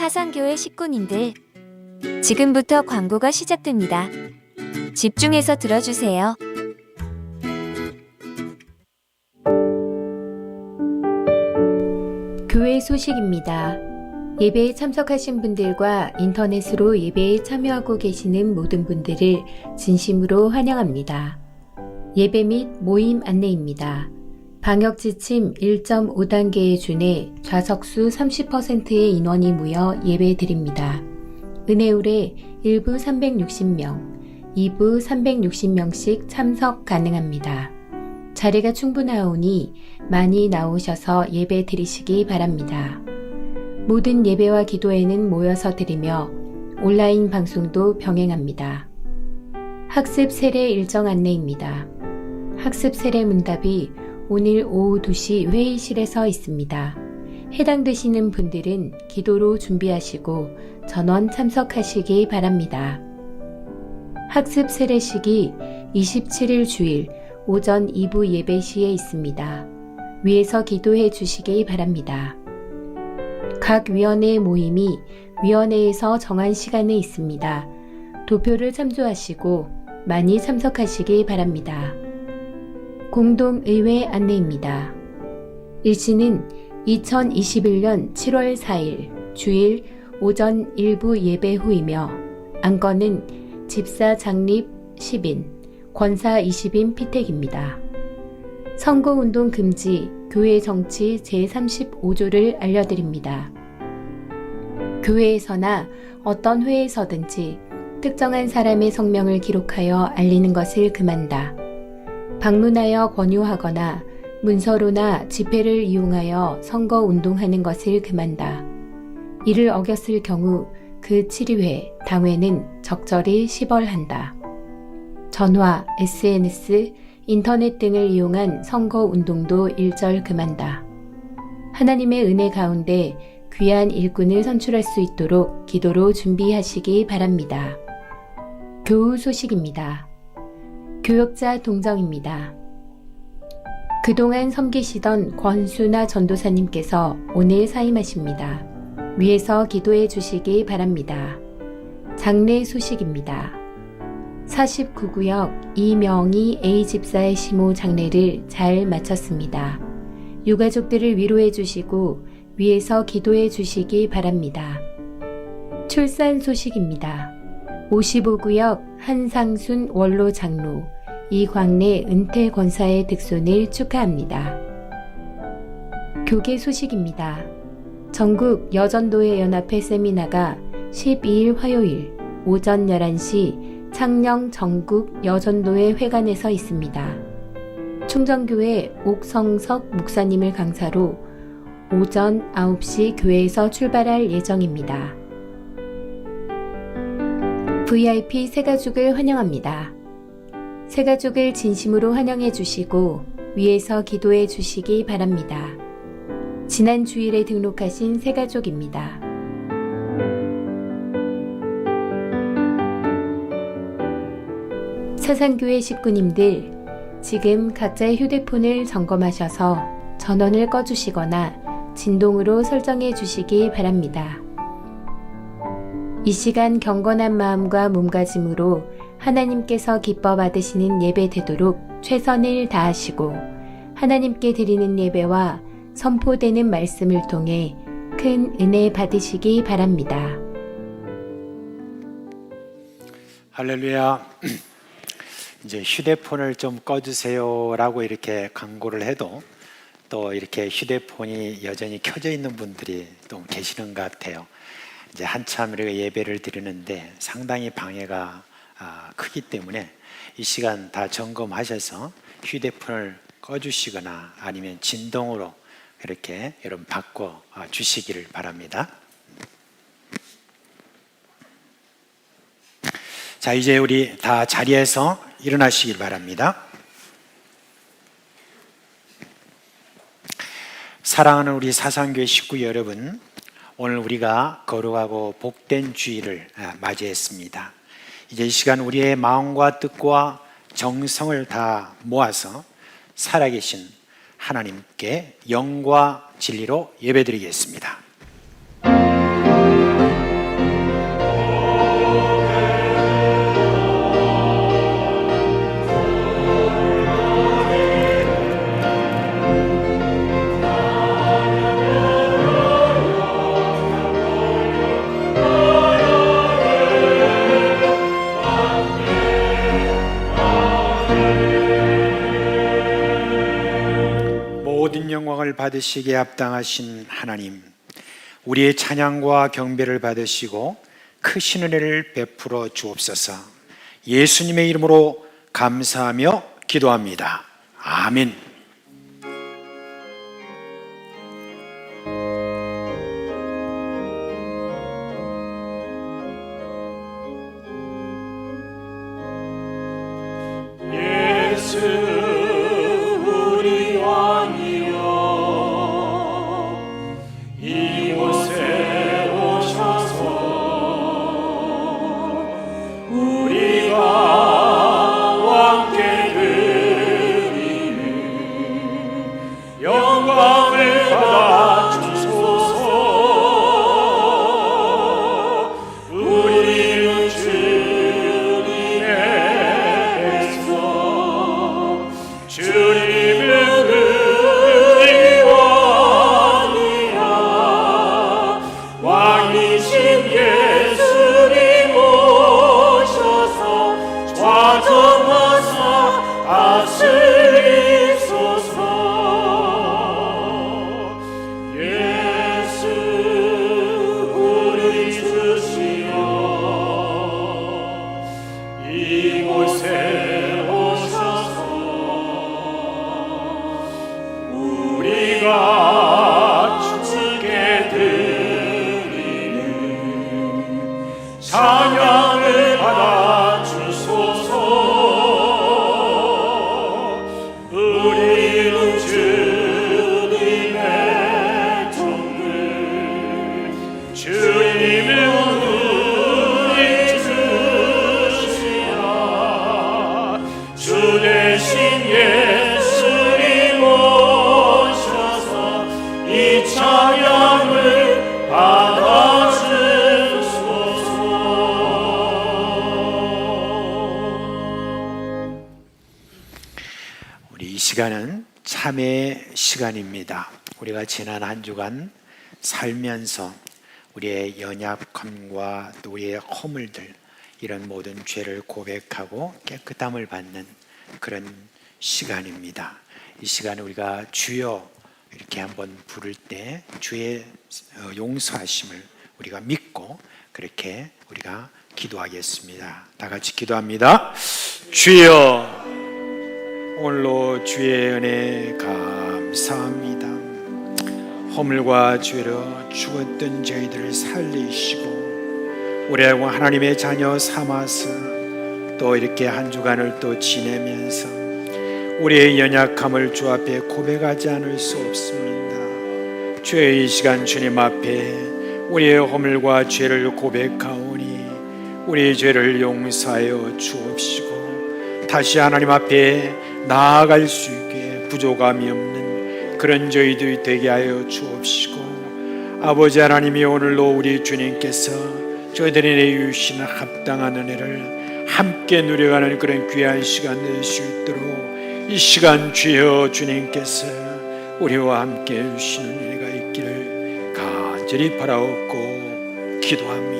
사상교회 식구님들, 지금부터 광고가 시작됩니다. 집중해서 들어주세요. 교회 소식입니다. 예배에 참석하신 분들과 인터넷으로 예배에 참여하고 계시는 모든 분들을 진심으로 환영합니다. 예배 및 모임 안내입니다. 방역지침 1.5단계에 준해 좌석수 30%의 인원이 모여 예배 드립니다. 은혜울에 1부 360명, 2부 360명씩 참석 가능합니다. 자리가 충분하오니 많이 나오셔서 예배 드리시기 바랍니다. 모든 예배와 기도회는 모여서 드리며 온라인 방송도 병행합니다. 학습 세례 일정 안내입니다. 학습 세례 문답이 오늘 오후 2시 회의실에서 있습니다. 해당되시는 분들은 기도로 준비하시고 전원 참석하시기 바랍니다. 학습 세례식이 27일 주일 오전 2부 예배 시에 있습니다. 위에서 기도해 주시기 바랍니다. 각 위원회 모임이 위원회에서 정한 시간에 있습니다. 도표를 참조하시고 많이 참석하시기 바랍니다. 공동의회 안내입니다. 일시는 2021년 7월 4일 주일 오전 1부 예배 후이며 안건은 집사 장립 10인, 권사 20인 피택입니다. 선거운동 금지, 교회 정치 제35조를 알려드립니다. 교회에서나 어떤 회에서든지 특정한 사람의 성명을 기록하여 알리는 것을 금한다. 방문하여 권유하거나 문서로나 집회를 이용하여 선거운동하는 것을 금한다. 이를 어겼을 경우 그 7회 당회는 적절히 시벌한다. 전화, SNS, 인터넷 등을 이용한 선거운동도 일절 금한다. 하나님의 은혜 가운데 귀한 일꾼을 선출할 수 있도록 기도로 준비하시기 바랍니다. 교우 소식입니다. 교역자 동정입니다. 그동안 섬기시던 권수나 전도사님께서 오늘 사임하십니다. 위에서 기도해 주시기 바랍니다. 장례 소식입니다. 49구역 이명희 A집사의 시모 장례를 잘 마쳤습니다. 유가족들을 위로해 주시고 위에서 기도해 주시기 바랍니다. 출산 소식입니다. 55구역 한상순 원로 장로 이광래 은퇴 권사의 득손을 축하합니다. 교계 소식입니다. 전국 여전도회 연합회 세미나가 12일 화요일 오전 11시 창녕 전국 여전도회 회관에서 있습니다. 충정교회 옥성석 목사님을 강사로 오전 9시 교회에서 출발할 예정입니다. VIP 새가족을 환영합니다. 새가족을 진심으로 환영해 주시고 위에서 기도해 주시기 바랍니다. 지난 주일에 등록하신 새가족입니다. 사상교회 식구님들, 지금 각자의 휴대폰을 점검하셔서 전원을 꺼주시거나 진동으로 설정해 주시기 바랍니다. 이 시간 경건한 마음과 몸가짐으로 하나님께서 기뻐 받으시는 예배 되도록 최선을 다하시고 하나님께 드리는 예배와 선포되는 말씀을 통해 큰 은혜 받으시기 바랍니다. 할렐루야. 이제 휴대폰을 좀 꺼주세요 라고 이렇게 광고를 해도 또 이렇게 휴대폰이 여전히 켜져 있는 분들이 또 계시는 것 같아요. 이제 한참 우리가 예배를 드리는데 상당히 방해가 크기 때문에 이 시간 다 점검하셔서 휴대폰을 꺼주시거나 아니면 진동으로 이렇게 여러분 바꿔 주시기를 바랍니다. 자, 이제 우리 다 자리에서 일어나시길 바랍니다. 사랑하는 우리 사상교회 식구 여러분, 오늘 우리가 거룩하고 복된 주일을 맞이했습니다. 이제 이 시간 우리의 마음과 뜻과 정성을 다 모아서 살아계신 하나님께 영과 진리로 예배드리겠습니다. 받으시기에 합당하신 하나님, 우리의 찬양과 경배를 받으시고 크신 은혜를 베풀어 주옵소서. 예수님의 이름으로 감사하며 기도합니다. 아멘. 이 시간은 참회의 시간입니다. 우리가 지난 한 주간 살면서 우리의 연약함과 또 우리의 허물들, 이런 모든 죄를 고백하고 깨끗함을 받는 그런 시간입니다. 이 시간에 우리가 주여 이렇게 한번 부를 때 주의 용서하심을 우리가 믿고 그렇게 우리가 기도하겠습니다. 다 같이 기도합니다. 주여, 오늘로 주의 은혜 감사합니다. 허물과 죄로 죽었던 저희들을 살리시고 우리하고 하나님의 자녀 삼아서 또 이렇게 한 주간을 또 지내면서 우리의 연약함을 주 앞에 고백하지 않을 수 없습니다. 주의 이 시간 주님 앞에 우리의 허물과 죄를 고백하오니 우리의 죄를 용서하여 주옵시고 다시 하나님 앞에 나아갈 수 있게 부족함이 없는 그런 저희들이 되게 하여 주옵시고, 아버지 하나님이 오늘로 우리 주님께서 저희들이 내주시는 합당한 은혜를 함께 누려가는 그런 귀한 시간 될 수 있도록 이 시간 주여 주님께서 우리와 함께 해주시는 은혜가 있기를 간절히 바라옵고 기도합니다.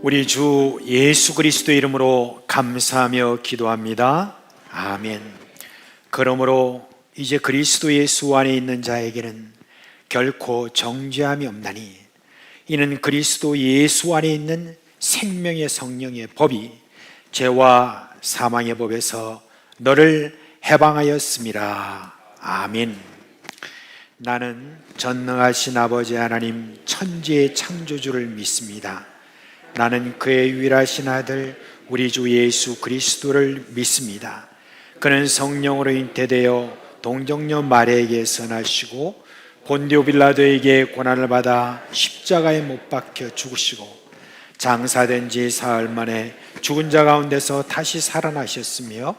우리 주 예수 그리스도의 이름으로 감사하며 기도합니다. 아멘. 그러므로 이제 그리스도 예수 안에 있는 자에게는 결코 정죄함이 없나니 이는 그리스도 예수 안에 있는 생명의 성령의 법이 죄와 사망의 법에서 너를 해방하였음이라. 아멘. 나는 전능하신 아버지 하나님 천지의 창조주를 믿습니다. 나는 그의 유일하신 아들 우리 주 예수 그리스도를 믿습니다. 그는 성령으로 잉태되어 동정녀 마리아에게서 나시고 본디오 빌라도에게 고난을 받아 십자가에 못 박혀 죽으시고 장사된 지 사흘 만에 죽은 자 가운데서 다시 살아나셨으며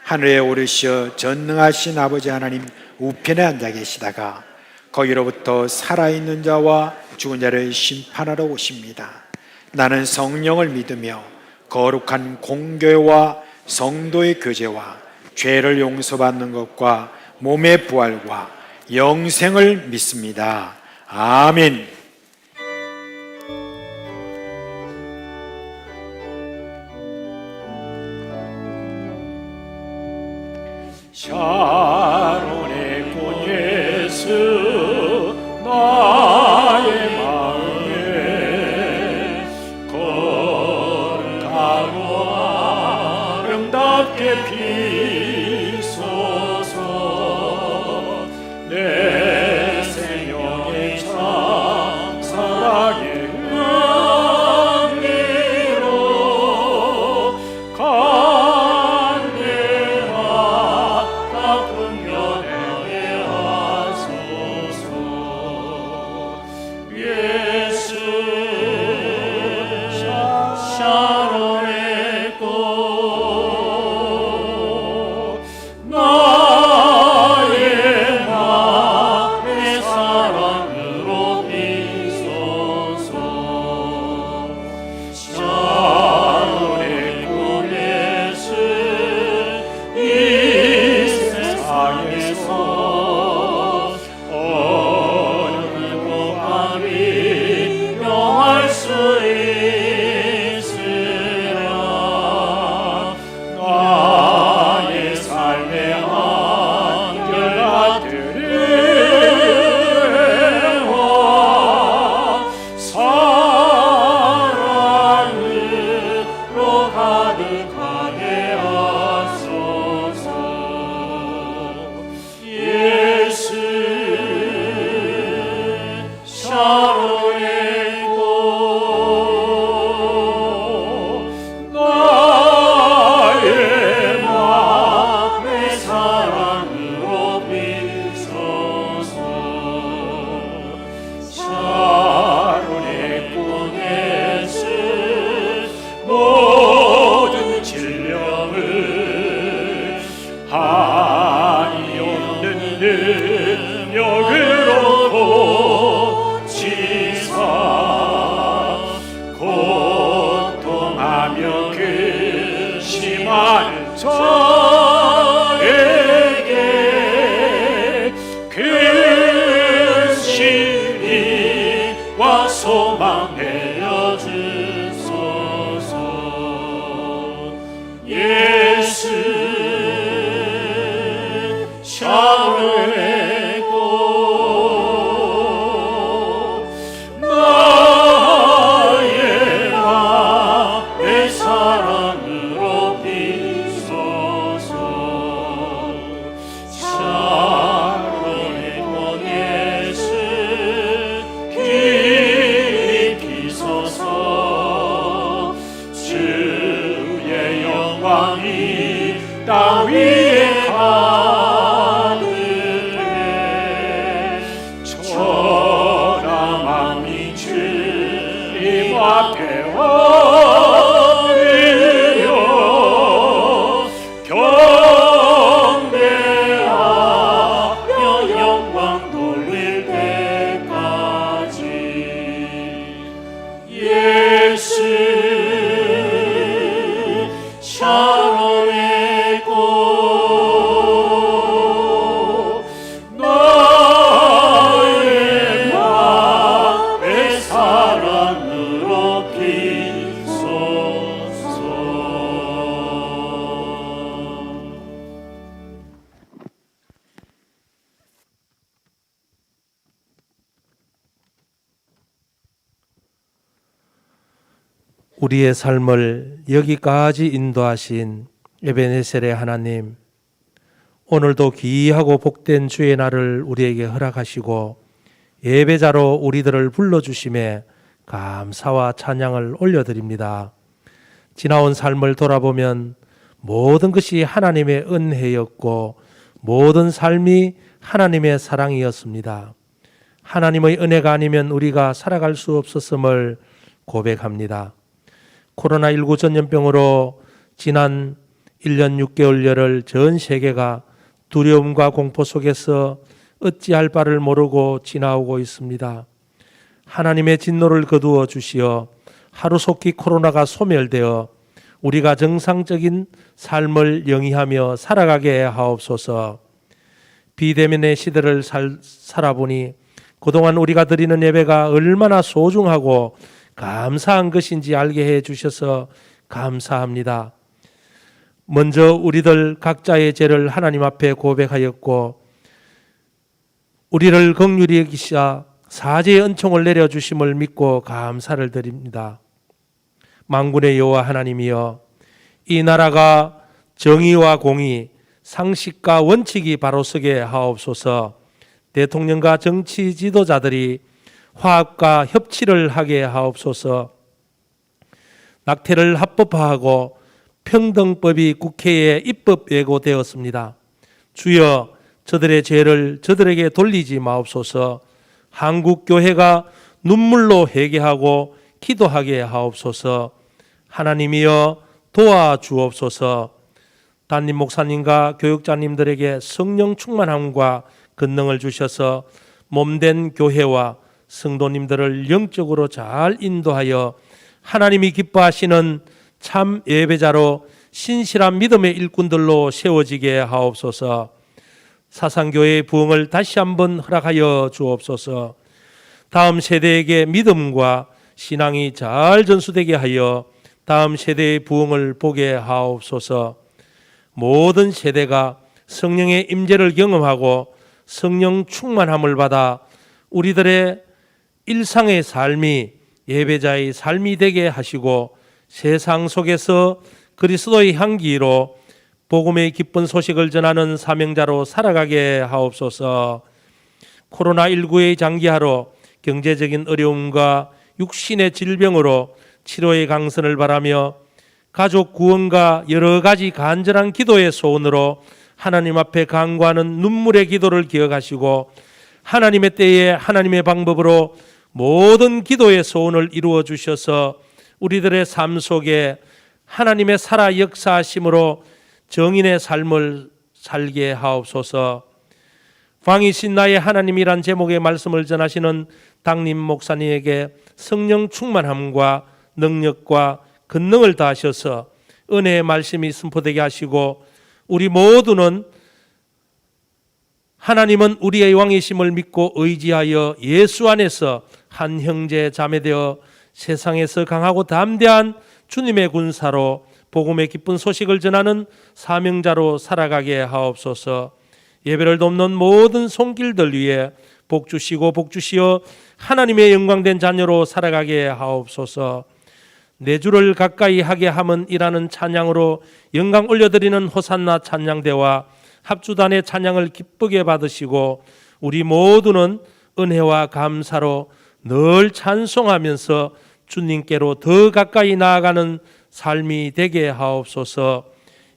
하늘에 오르시어 전능하신 아버지 하나님 우편에 앉아 계시다가 거기로부터 살아있는 자와 죽은 자를 심판하러 오십니다. 나는 성령을 믿으며 거룩한 공교회와 성도의 교제와 죄를 용서받는 것과 몸의 부활과 영생을 믿습니다. 아멘. 샤론의 꽃 예수 나의 마음에 거룩하고 아름답게 피소서. 내 생명의 참 사랑의 은혜로 간대와 아픈 견해에 하소서. 예수 샤론의 꽃 나의 맘의 사랑으로 비소서. 샤론의 꽃 예수 이 세상에서 어느 누구가 비교할 수 있으랴. 나의 삶의 한결같은 은혜와 사랑으로 가득하게 하소서. 예수 샤론의 꽃 나의 맘의 사랑으로 비소서. 샤론의 꽃 예수 모든 질병을 한이 없는 능력으로 고치사 고통하며 근심하는 자에게 근심과 소망 내려주소서. 예수 샤론의 꽃 나의 맘의 사랑으로 비소서. 샤론의 꽃 예수 길이 비소서. 주의 영광이 땅 위에 가득해 천하 만민 주님 앞에 엎드려 경배하며 영광 돌릴 때까지. 예수 샤론의 꽃 나의 맘의 사랑으로 비소서. 우리의 삶을 여기까지 인도하신 에베네셀의 하나님, 오늘도 귀하고 복된 주의 날을 우리에게 허락하시고 예배자로 우리들을 불러주심에 감사와 찬양을 올려드립니다. 지나온 삶을 돌아보면 모든 것이 하나님의 은혜였고 모든 삶이 하나님의 사랑이었습니다. 하나님의 은혜가 아니면 우리가 살아갈 수 없었음을 고백합니다. 코로나19 전염병으로 지난 1년 6개월여를 전 세계가 두려움과 공포 속에서 어찌할 바를 모르고 지나오고 있습니다. 하나님의 진노를 거두어 주시어 하루속히 코로나가 소멸되어 우리가 정상적인 삶을 영위하며 살아가게 하옵소서. 비대면의 시대를 살아보니 그동안 우리가 드리는 예배가 얼마나 소중하고 감사한 것인지 알게 해 주셔서 감사합니다. 먼저 우리들 각자의 죄를 하나님 앞에 고백하였고 우리를 긍휼히 여기사 사죄의 은총을 내려주심을 믿고 감사를 드립니다. 만군의 여호와 하나님이여, 이 나라가 정의와 공의, 상식과 원칙이 바로 서게 하옵소서. 대통령과 정치 지도자들이 화합과 협치를 하게 하옵소서. 낙태를 합법화하고 평등법이 국회에 입법 예고되었습니다. 주여, 저들의 죄를 저들에게 돌리지 마옵소서. 한국 교회가 눈물로 회개하고 기도하게 하옵소서. 하나님이여 도와주옵소서. 담임 목사님과 교육자님들에게 성령 충만함과 권능을 주셔서 몸된 교회와 성도님들을 영적으로 잘 인도하여 하나님이 기뻐하시는 참 예배자로 신실한 믿음의 일꾼들로 세워지게 하옵소서. 사상교회의 부흥을 다시 한번 허락하여 주옵소서. 다음 세대에게 믿음과 신앙이 잘 전수되게 하여 다음 세대의 부흥을 보게 하옵소서. 모든 세대가 성령의 임재를 경험하고 성령 충만함을 받아 우리들의 일상의 삶이 예배자의 삶이 되게 하시고 세상 속에서 그리스도의 향기로 복음의 기쁜 소식을 전하는 사명자로 살아가게 하옵소서. 코로나19의 장기화로 경제적인 어려움과 육신의 질병으로 치료의 강선을 바라며 가족 구원과 여러 가지 간절한 기도의 소원으로 하나님 앞에 간구하는 눈물의 기도를 기억하시고 하나님의 때에 하나님의 방법으로 모든 기도의 소원을 이루어 주셔서 우리들의 삶 속에 하나님의 살아 역사하심으로 정인의 삶을 살게 하옵소서. 왕이신 나의 하나님이란 제목의 말씀을 전하시는 당림 목사님에게 성령 충만함과 능력과 권능을 다하셔서 은혜의 말씀이 선포되게 하시고 우리 모두는 하나님은 우리의 왕이심을 믿고 의지하여 예수 안에서 한 형제 자매되어 세상에서 강하고 담대한 주님의 군사로 복음의 기쁜 소식을 전하는 사명자로 살아가게 하옵소서. 예배를 돕는 모든 손길들 위에 복 주시고 복 주시어 하나님의 영광된 자녀로 살아가게 하옵소서. 내 주를 가까이 하게 함은이라는 찬양으로 영광 올려드리는 호산나 찬양대와 합주단의 찬양을 기쁘게 받으시고 우리 모두는 은혜와 감사로 늘 찬송하면서 주님께로 더 가까이 나아가는 삶이 되게 하옵소서.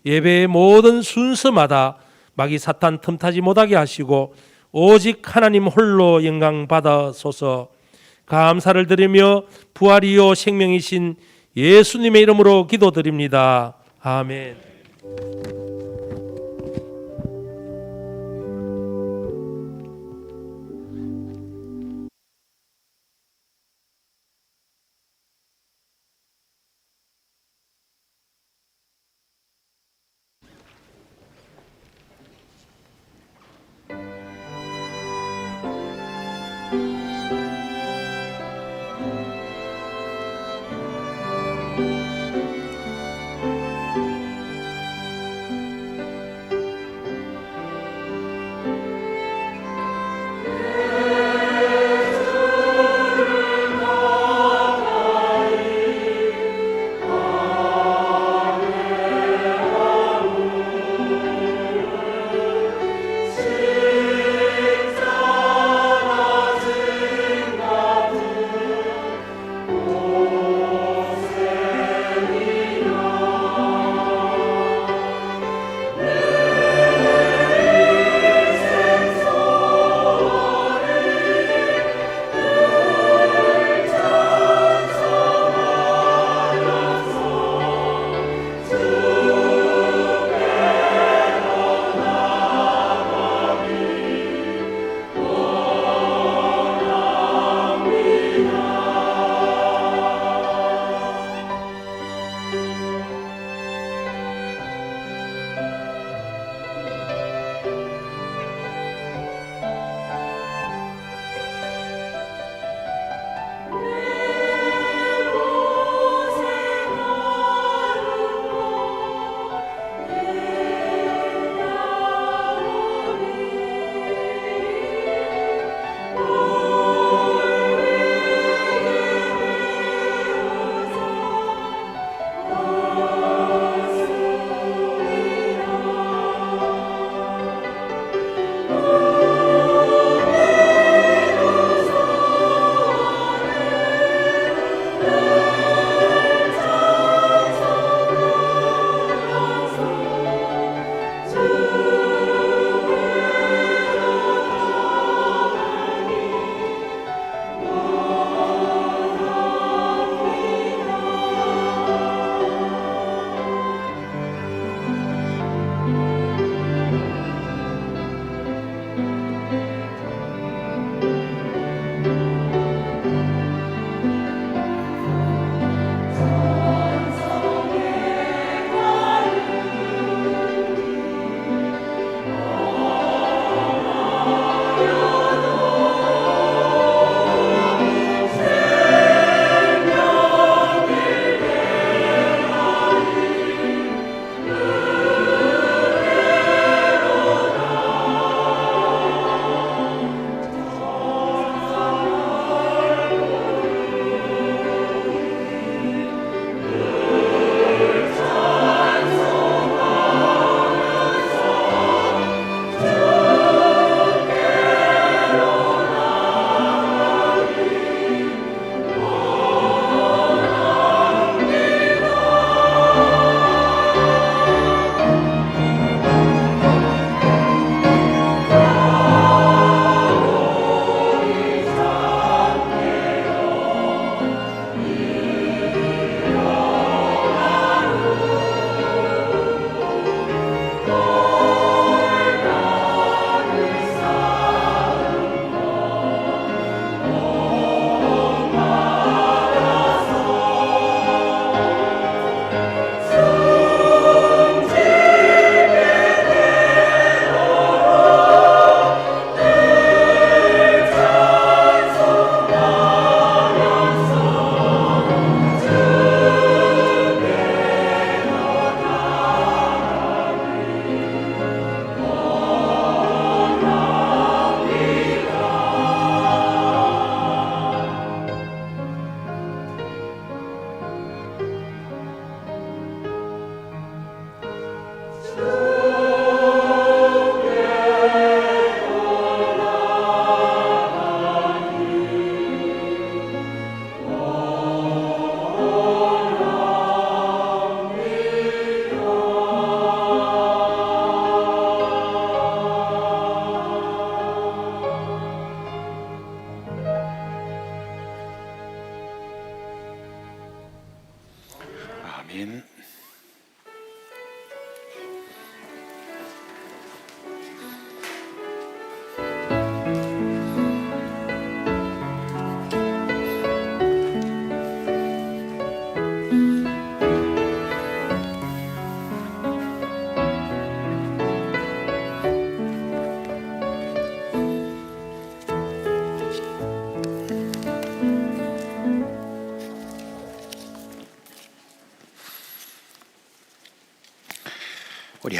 예배의 모든 순서마다 마귀 사탄 틈타지 못하게 하시고 오직 하나님 홀로 영광 받아소서. 감사를 드리며 부활이요 생명이신 예수님의 이름으로 기도드립니다. 아멘.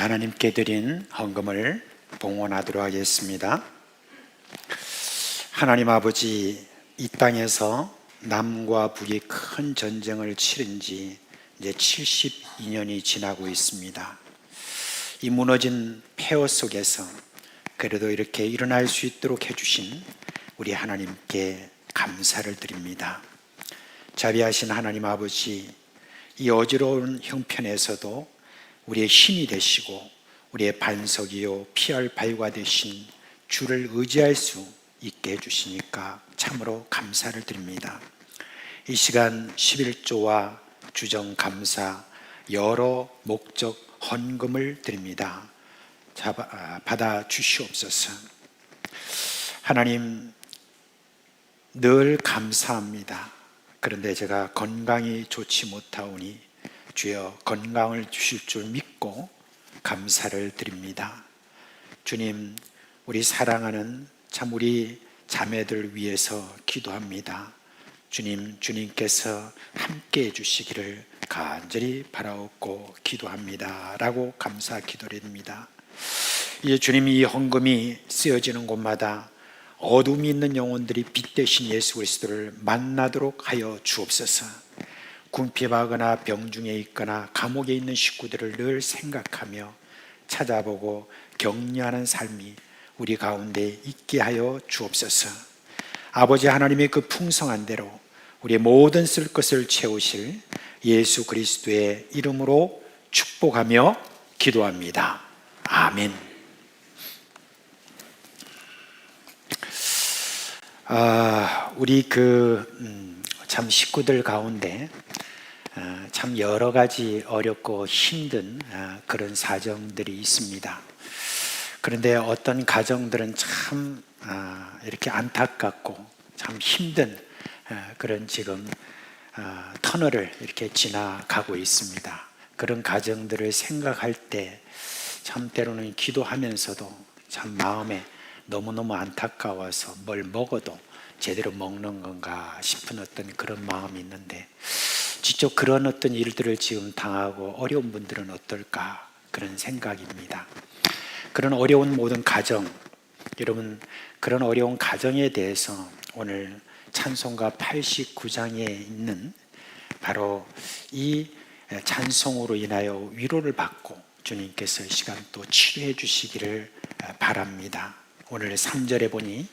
하나님께 드린 헌금을 봉헌하도록 하겠습니다. 하나님 아버지, 이 땅에서 남과 북이 큰 전쟁을 치른 지 이제 72년이 지나고 있습니다. 이 무너진 폐허 속에서 그래도 이렇게 일어날 수 있도록 해주신 우리 하나님께 감사를 드립니다. 자비하신 하나님 아버지, 이 어지러운 형편에서도 우리의 힘이 되시고 우리의 반석이요 피할 바위가 되신 주를 의지할 수 있게 해주시니까 참으로 감사를 드립니다. 이 시간 11조와 주정 감사 여러 목적 헌금을 드립니다. 받아 주시옵소서. 하나님, 늘 감사합니다. 그런데 제가 건강이 좋지 못하오니 주여 건강을 주실 줄 믿고 감사를 드립니다. 주님, 우리 사랑하는 참 우리 자매들 위해서 기도합니다. 주님, 주님께서 함께 해주시기를 간절히 바라옵고 기도합니다 라고 감사 기도드립니다. 이제 주님이 이 헌금이 쓰여지는 곳마다 어둠이 있는 영혼들이 빛 대신 예수 그리스도를 만나도록 하여 주옵소서. 궁핍하거나 병중에 있거나 감옥에 있는 식구들을 늘 생각하며 찾아보고 격려하는 삶이 우리 가운데 있게 하여 주옵소서. 아버지 하나님의 그 풍성한 대로 우리의 모든 쓸 것을 채우실 예수 그리스도의 이름으로 축복하며 기도합니다. 아멘. 우리 참 식구들 가운데 참 여러 가지 어렵고 힘든 그런 사정들이 있습니다. 그런데 어떤 가정들은 참 이렇게 안타깝고 참 힘든 그런 지금 터널을 이렇게 지나가고 있습니다. 그런 가정들을 생각할 때 참 때로는 기도하면서도 참 마음에 너무너무 안타까워서 뭘 먹어도 제대로 먹는 건가 싶은 어떤 그런 마음이 있는데, 직접 그런 어떤 일들을 지금 당하고 어려운 분들은 어떨까 그런 생각입니다. 그런 어려운 모든 가정, 여러분 그런 어려운 가정에 대해서 오늘 찬송가 89장에 있는 바로 이 찬송으로 인하여 위로를 받고 주님께서 이 시간 또 치료해 주시기를 바랍니다. 오늘 3절에 보니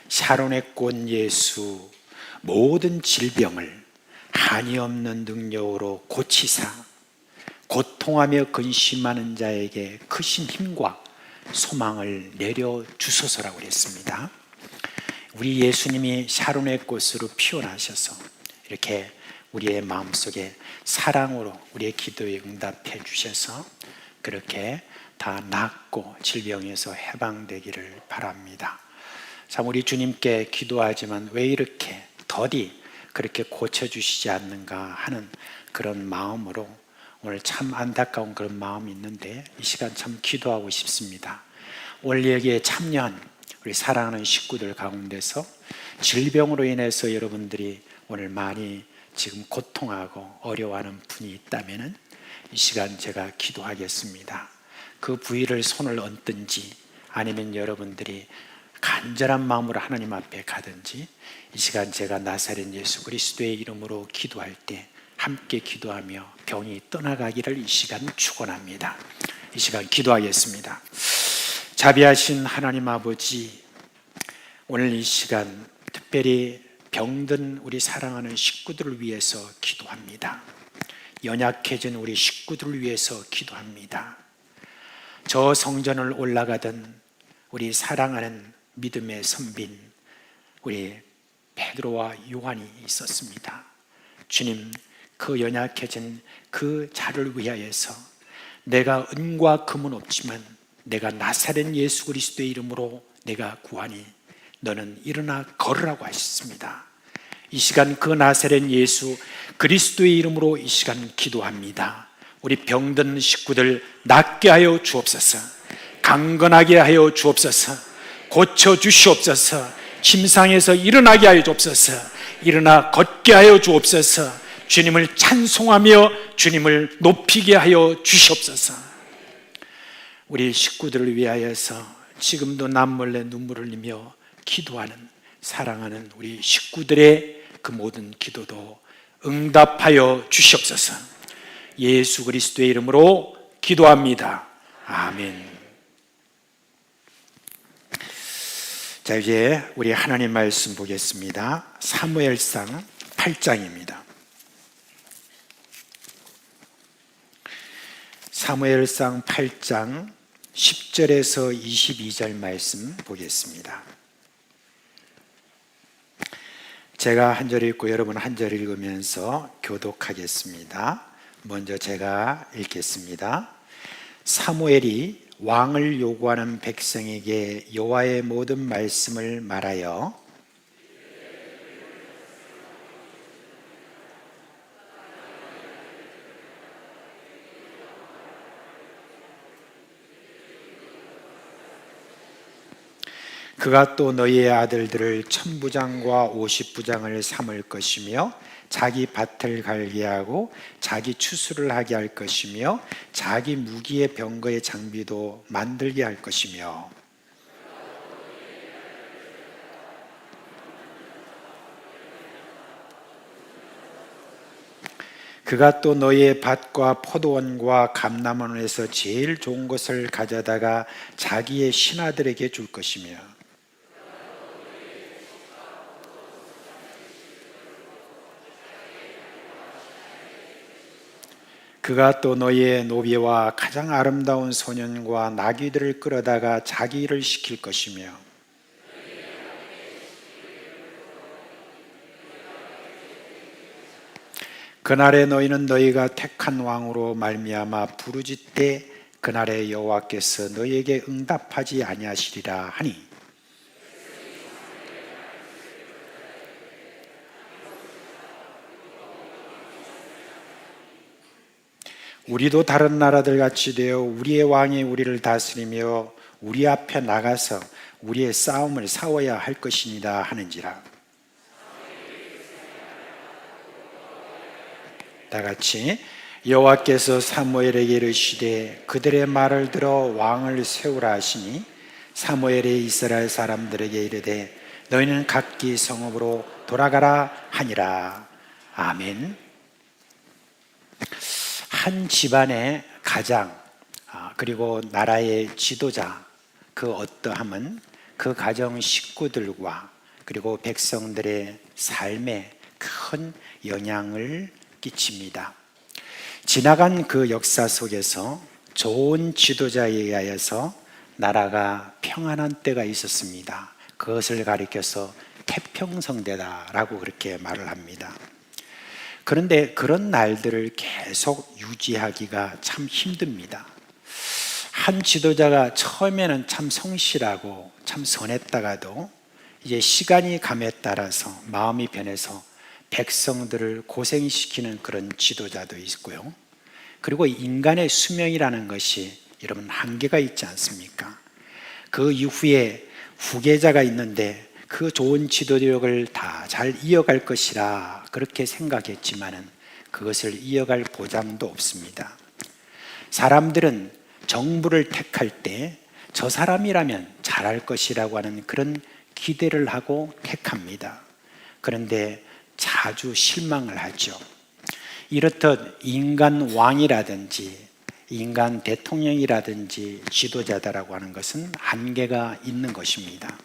샤론의 꽃 예수 모든 질병을 한이 없는 능력으로 고치사 고통하며 근심하는 자에게 크신 힘과 소망을 내려 주소서라고 그랬습니다. 우리 예수님이 샤론의 꽃으로 피어나셔서 이렇게 우리의 마음속에 사랑으로 우리의 기도에 응답해 주셔서 그렇게 다 낫고 질병에서 해방되기를 바랍니다. 참 우리 주님께 기도하지만 왜 이렇게 더디 그렇게 고쳐주시지 않는가 하는 그런 마음으로 오늘 참 안타까운 그런 마음이 있는데 이 시간 참 기도하고 싶습니다. 오늘 여기에 참여한 우리 사랑하는 식구들 가운데서 질병으로 인해서 여러분들이 오늘 많이 지금 고통하고 어려워하는 분이 있다면 이 시간 제가 기도하겠습니다. 그 부위를 손을 얹든지 아니면 여러분들이 간절한 마음으로 하나님 앞에 가든지 이 시간 제가 나사렛 예수 그리스도의 이름으로 기도할 때 함께 기도하며 병이 떠나가기를 이 시간 축원합니다. 이 시간 기도하겠습니다. 자비하신 하나님 아버지, 오늘 이 시간 특별히 병든 우리 사랑하는 식구들을 위해서 기도합니다. 연약해진 우리 식구들을 위해서 기도합니다. 저 성전을 올라가던 우리 사랑하는 믿음의 선빈 우리 베드로와 요한이 있었습니다. 주님, 그 연약해진 그 자를 위하여서 내가 은과 금은 없지만 내가 나사렛 예수 그리스도의 이름으로 내가 구하니 너는 일어나 걸으라고 하셨습니다. 이 시간 그 나사렛 예수 그리스도의 이름으로 이 시간 기도합니다. 우리 병든 식구들 낫게 하여 주옵소서. 강건하게 하여 주옵소서. 고쳐 주시옵소서. 침상에서 일어나게 하여 주옵소서. 일어나 걷게 하여 주옵소서. 주님을 찬송하며 주님을 높이게 하여 주시옵소서. 우리 식구들을 위하여서 지금도 남몰래 눈물을 흘리며 기도하는, 사랑하는 우리 식구들의 그 모든 기도도 응답하여 주시옵소서. 예수 그리스도의 이름으로 기도합니다. 아멘. 자, 이제 우리 하나님 말씀 보겠습니다. 사무엘상 8장입니다. 사무엘상 8장 10절에서 22절 말씀 보겠습니다. 제가 한 절 읽고 여러분 한 절 읽으면서 교독하겠습니다. 먼저 제가 읽겠습니다. 사무엘이 왕을 요구하는 백성에게 여호와의 모든 말씀을 말하여 그가 또 너희의 아들들을 1000부장과 50부장을 삼을 것이며 자기 밭을 갈게 하고 자기 추수를 하게 할 것이며 자기 무기의 병거의 장비도 만들게 할 것이며 그가 또 너희의 밭과 포도원과 감람원에서 제일 좋은 것을 가져다가 자기의 신하들에게 줄 것이며 그가 또 너희의 노비와 가장 아름다운 소년과 나귀들을 끌어다가 자기 일을 시킬 것이며 그날에 너희는 너희가 택한 왕으로 말미암아 부르짖되 그날에 여호와께서 너희에게 응답하지 아니하시리라 하니 우리도 다른 나라들 같이 되어 우리의 왕이 우리를 다스리며 우리 앞에 나가서 우리의 싸움을 싸워야 할 것이니라 하는지라. 다 같이 여호와께서 사무엘에게 이르시되 그들의 말을 들어 왕을 세우라 하시니 사무엘이 이스라엘 사람들에게 이르되 너희는 각기 성읍으로 돌아가라 하니라. 아멘. 한 집안의 가장 그리고 나라의 지도자 그 어떠함은 그 가정 식구들과 그리고 백성들의 삶에 큰 영향을 끼칩니다. 지나간 그 역사 속에서 좋은 지도자에 의하여서 나라가 평안한 때가 있었습니다. 그것을 가리켜서 태평성대다라고 그렇게 말을 합니다. 그런데 그런 날들을 계속 유지하기가 참 힘듭니다. 한 지도자가 처음에는 참 성실하고 참 선했다가도 이제 시간이 감에 따라서 마음이 변해서 백성들을 고생시키는 그런 지도자도 있고요. 그리고 인간의 수명이라는 것이 여러분 한계가 있지 않습니까? 그 이후에 후계자가 있는데 그 좋은 지도력을 다 잘 이어갈 것이라 그렇게 생각했지만은 그것을 이어갈 보장도 없습니다. 사람들은 정부를 택할 때 저 사람이라면 잘할 것이라고 하는 그런 기대를 하고 택합니다. 그런데 자주 실망을 하죠. 이렇듯 인간 왕이라든지 인간 대통령이라든지 지도자다라고 하는 것은 한계가 있는 것입니다.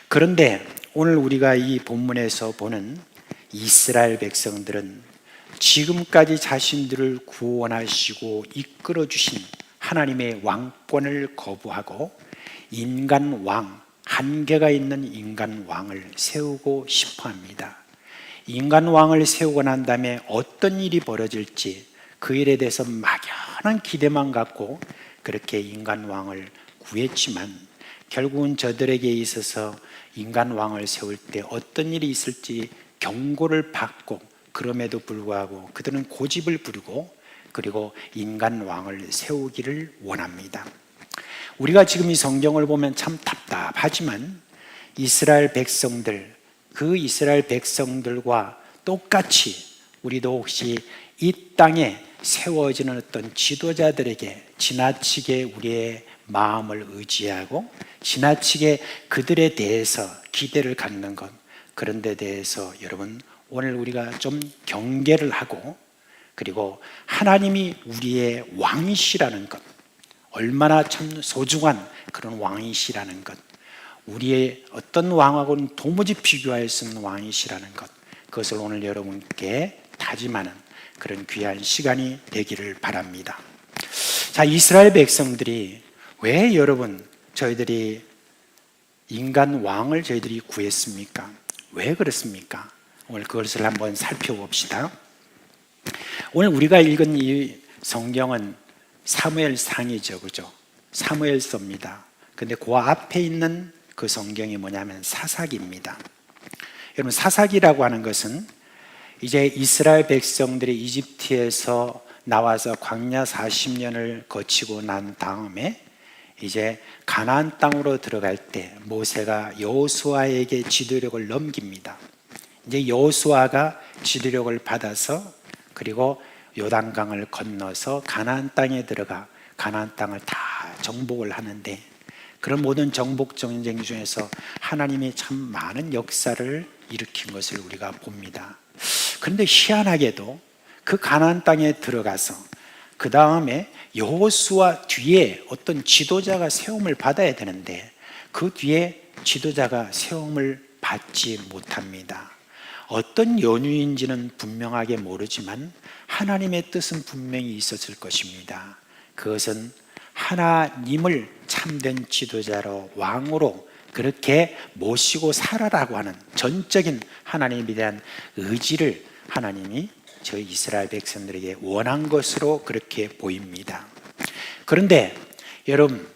그런데 오늘 우리가 이 본문에서 보는 이스라엘 백성들은 지금까지 자신들을 구원하시고 이끌어 주신 하나님의 왕권을 거부하고 인간 왕, 한계가 있는 인간 왕을 세우고 싶어 합니다. 인간 왕을 세우고 난 다음에 어떤 일이 벌어질지 그 일에 대해서 막연한 기대만 갖고 그렇게 인간 왕을 구했지만 결국은 저들에게 있어서 인간 왕을 세울 때 어떤 일이 있을지 경고를 받고 그럼에도 불구하고 그들은 고집을 부리고 그리고 인간 왕을 세우기를 원합니다. 우리가 지금 이 성경을 보면 참 답답하지만 이스라엘 백성들, 그 이스라엘 백성들과 똑같이 우리도 혹시 이 땅에 세워지는 어떤 지도자들에게 지나치게 우리의 마음을 의지하고 지나치게 그들에 대해서 기대를 갖는 것, 그런 데 대해서 여러분 오늘 우리가 좀 경계를 하고, 그리고 하나님이 우리의 왕이시라는 것, 얼마나 참 소중한 그런 왕이시라는 것, 우리의 어떤 왕하고는 도무지 비교할 수 없는 왕이시라는 것, 그것을 오늘 여러분께 다짐하는 그런 귀한 시간이 되기를 바랍니다. 자, 이스라엘 백성들이 왜 여러분 저희들이 인간 왕을 저희들이 구했습니까? 왜 그렇습니까? 오늘 그것을 한번 살펴봅시다. 오늘 우리가 읽은 이 성경은 사무엘상이죠, 그죠? 사무엘서입니다. 근데 그 앞에 있는 그 성경이 뭐냐면 사사기입니다. 여러분, 사사기라고 하는 것은 이제 이스라엘 백성들이 이집트에서 나와서 광야 40년을 거치고 난 다음에 이제 가나안 땅으로 들어갈 때 모세가 여호수아에게 지도력을 넘깁니다. 이제 여호수아가 지도력을 받아서 그리고 요단강을 건너서 가나안 땅에 들어가 가나안 땅을 다 정복을 하는데, 그런 모든 정복 전쟁 중에서 하나님이 참 많은 역사를 일으킨 것을 우리가 봅니다. 그런데 희한하게도 그 가나안 땅에 들어가서 그 다음에 여호수아 뒤에 어떤 지도자가 세움을 받아야 되는데 그 뒤에 지도자가 세움을 받지 못합니다. 어떤 연유인지는 분명하게 모르지만 하나님의 뜻은 분명히 있었을 것입니다. 그것은 하나님을 참된 지도자로 왕으로 그렇게 모시고 살아라고 하는 전적인 하나님에 대한 의지를 하나님이 저희 이스라엘 백성들에게 원한 것으로 그렇게 보입니다. 그런데 여러분,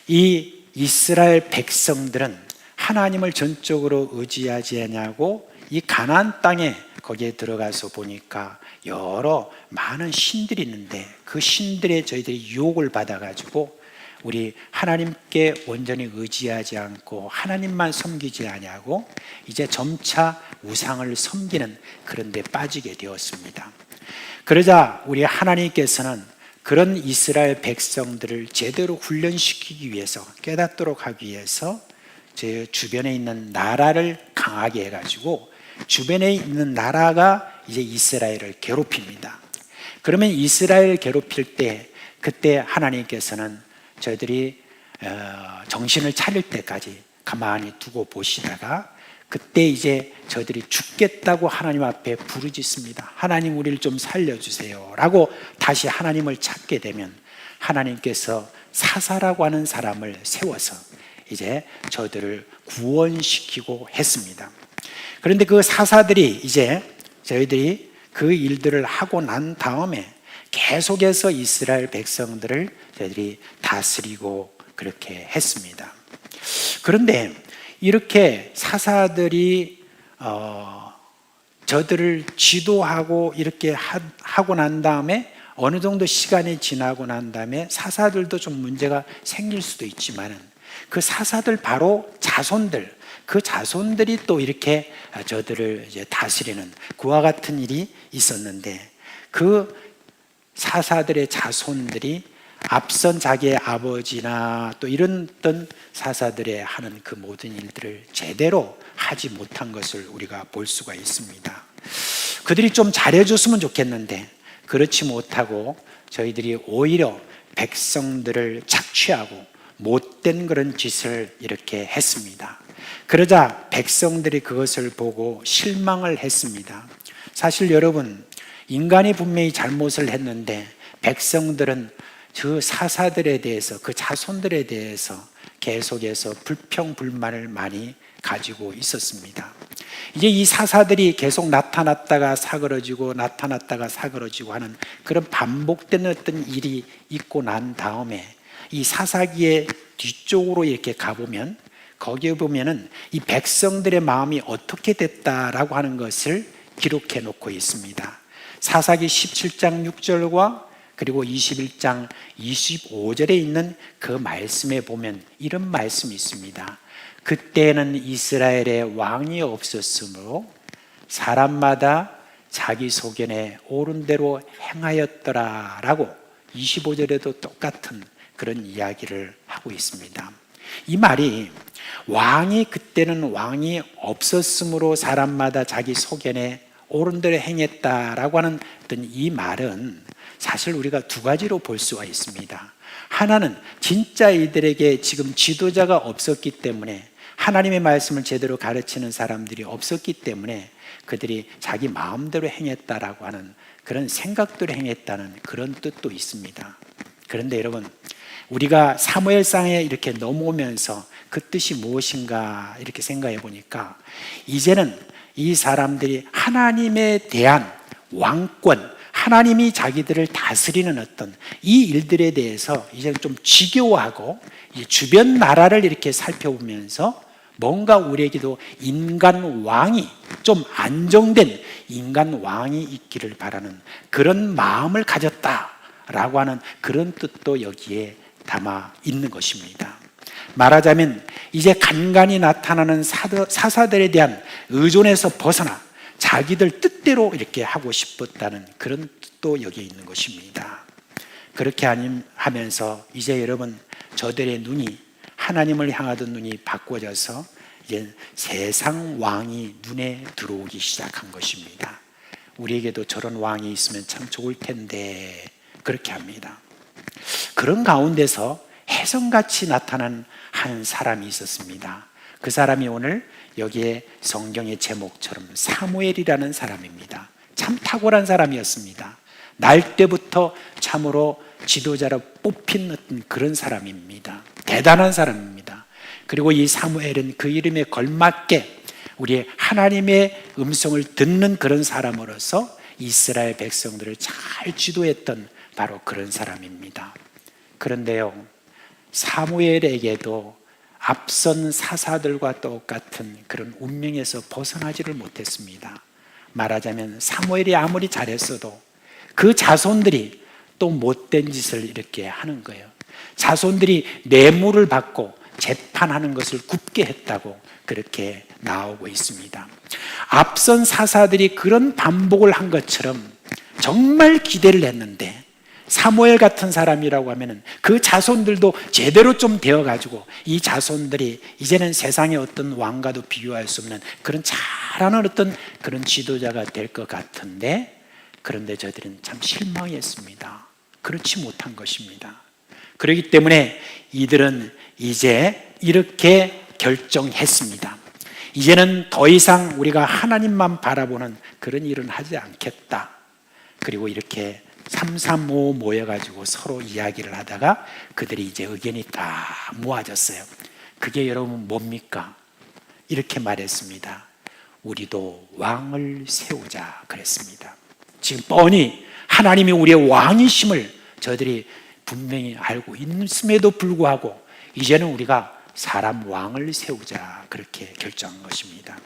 이 이스라엘 백성들은 하나님을 전적으로 의지하지 않냐고 이 가나안 땅에 거기에 들어가서 보니까 여러 많은 신들이 있는데 그 신들에 저희들이 유혹을 받아가지고 우리 하나님께 온전히 의지하지 않고 하나님만 섬기지 아니하고 이제 점차 우상을 섬기는 그런 데 빠지게 되었습니다. 그러자 우리 하나님께서는 그런 이스라엘 백성들을 제대로 훈련시키기 위해서, 깨닫도록 하기 위해서 제 주변에 있는 나라를 강하게 해가지고 주변에 있는 나라가 이제 이스라엘을 괴롭힙니다. 그러면 이스라엘을 괴롭힐 때 그때 하나님께서는 저희들이 정신을 차릴 때까지 가만히 두고 보시다가 그때 이제 저희들이 죽겠다고 하나님 앞에 부르짖습니다. 하나님, 우리를 좀 살려주세요 라고 다시 하나님을 찾게 되면 하나님께서 사사라고 하는 사람을 세워서 이제 저희들을 구원시키고 했습니다. 그런데 그 사사들이 이제 저희들이 그 일들을 하고 난 다음에 계속해서 이스라엘 백성들을 저희들이 다스리고 그렇게 했습니다. 그런데 이렇게 사사들이 저들을 지도하고 이렇게 하고 난 다음에 어느 정도 시간이 지나고 난 다음에 사사들도 좀 문제가 생길 수도 있지만 그 사사들 바로 자손들, 그 자손들이 또 이렇게 저들을 이제 다스리는 그와 같은 일이 있었는데, 그 사사들의 자손들이 앞선 자기의 아버지나 또 이런 어떤 사사들의 하는 그 모든 일들을 제대로 하지 못한 것을 우리가 볼 수가 있습니다. 그들이 좀 잘해줬으면 좋겠는데 그렇지 못하고 저희들이 오히려 백성들을 착취하고 못된 그런 짓을 이렇게 했습니다. 그러자 백성들이 그것을 보고 실망을 했습니다. 사실 여러분, 인간이 분명히 잘못을 했는데 백성들은 그 사사들에 대해서, 그 자손들에 대해서 계속해서 불평불만을 많이 가지고 있었습니다. 이제 이 사사들이 계속 나타났다가 사그러지고 나타났다가 사그러지고 하는 그런 반복되는 어떤 일이 있고 난 다음에 이 사사기의 뒤쪽으로 이렇게 가보면 거기에 보면은 이 백성들의 마음이 어떻게 됐다라고 하는 것을 기록해 놓고 있습니다. 사사기 17장 6절과 그리고 21장 25절에 있는 그 말씀에 보면 이런 말씀이 있습니다. 그때는 이스라엘에 왕이 없었으므로 사람마다 자기 소견에 옳은 대로 행하였더라라고 25절에도 똑같은 그런 이야기를 하고 있습니다. 이 말이 왕이 그때는 왕이 없었으므로 사람마다 자기 소견에 옳은 대로 행했다라고 하는 어떤 이 말은 사실 우리가 두 가지로 볼 수가 있습니다. 하나는 진짜 이들에게 지금 지도자가 없었기 때문에 하나님의 말씀을 제대로 가르치는 사람들이 없었기 때문에 그들이 자기 마음대로 행했다라고 하는 그런 생각대로 행했다는 그런 뜻도 있습니다. 그런데 여러분, 우리가 사무엘상에 이렇게 넘어오면서 그 뜻이 무엇인가 이렇게 생각해 보니까 이제는 이 사람들이 하나님에 대한 왕권, 하나님이 자기들을 다스리는 어떤 이 일들에 대해서 이제 좀 지겨워하고 주변 나라를 이렇게 살펴보면서 뭔가 우리에게도 인간 왕이 좀 안정된 인간 왕이 있기를 바라는 그런 마음을 가졌다라고 하는 그런 뜻도 여기에 담아 있는 것입니다. 말하자면 이제 간간히 나타나는 사사들에 대한 의존에서 벗어나 자기들 뜻대로 이렇게 하고 싶었다는 그런 뜻도 여기에 있는 것입니다. 그렇게 하면서 이제 여러분 저들의 눈이 하나님을 향하던 눈이 바꿔져서 이제 세상 왕이 눈에 들어오기 시작한 것입니다. 우리에게도 저런 왕이 있으면 참 좋을 텐데 그렇게 합니다. 그런 가운데서 혜성같이 나타난 한 사람이 있었습니다. 그 사람이 오늘 여기에 성경의 제목처럼 사무엘이라는 사람입니다. 참 탁월한 사람이었습니다. 날 때부터 참으로 지도자로 뽑힌 어떤 그런 사람입니다. 대단한 사람입니다. 그리고 이 사무엘은 그 이름에 걸맞게 우리 하나님의 음성을 듣는 그런 사람으로서 이스라엘 백성들을 잘 지도했던 바로 그런 사람입니다. 그런데요, 사무엘에게도 앞선 사사들과 똑같은 그런 운명에서 벗어나지를 못했습니다. 말하자면 사무엘이 아무리 잘했어도 그 자손들이 또 못된 짓을 이렇게 하는 거예요. 자손들이 뇌물을 받고 재판하는 것을 굽게 했다고 그렇게 나오고 있습니다. 앞선 사사들이 그런 반복을 한 것처럼 정말 기대를 했는데 사무엘 같은 사람이라고 하면은 그 자손들도 제대로 좀 되어가지고 이 자손들이 이제는 세상의 어떤 왕과도 비교할 수 없는 그런 잘하는 어떤 그런 지도자가 될 것 같은데, 그런데 저들은 참 실망했습니다. 그렇지 못한 것입니다. 그렇기 때문에 이들은 이제 이렇게 결정했습니다. 이제는 더 이상 우리가 하나님만 바라보는 그런 일은 하지 않겠다. 그리고 이렇게 335 모여가지고 서로 이야기를 하다가 그들이 이제 의견이 다 모아졌어요. 그게 여러분 뭡니까? 이렇게 말했습니다. 우리도 왕을 세우자 그랬습니다. 지금 뻔히 하나님이 우리의 왕이심을 저들이 분명히 알고 있음에도 불구하고 이제는 우리가 사람 왕을 세우자 그렇게 결정한 것입니다.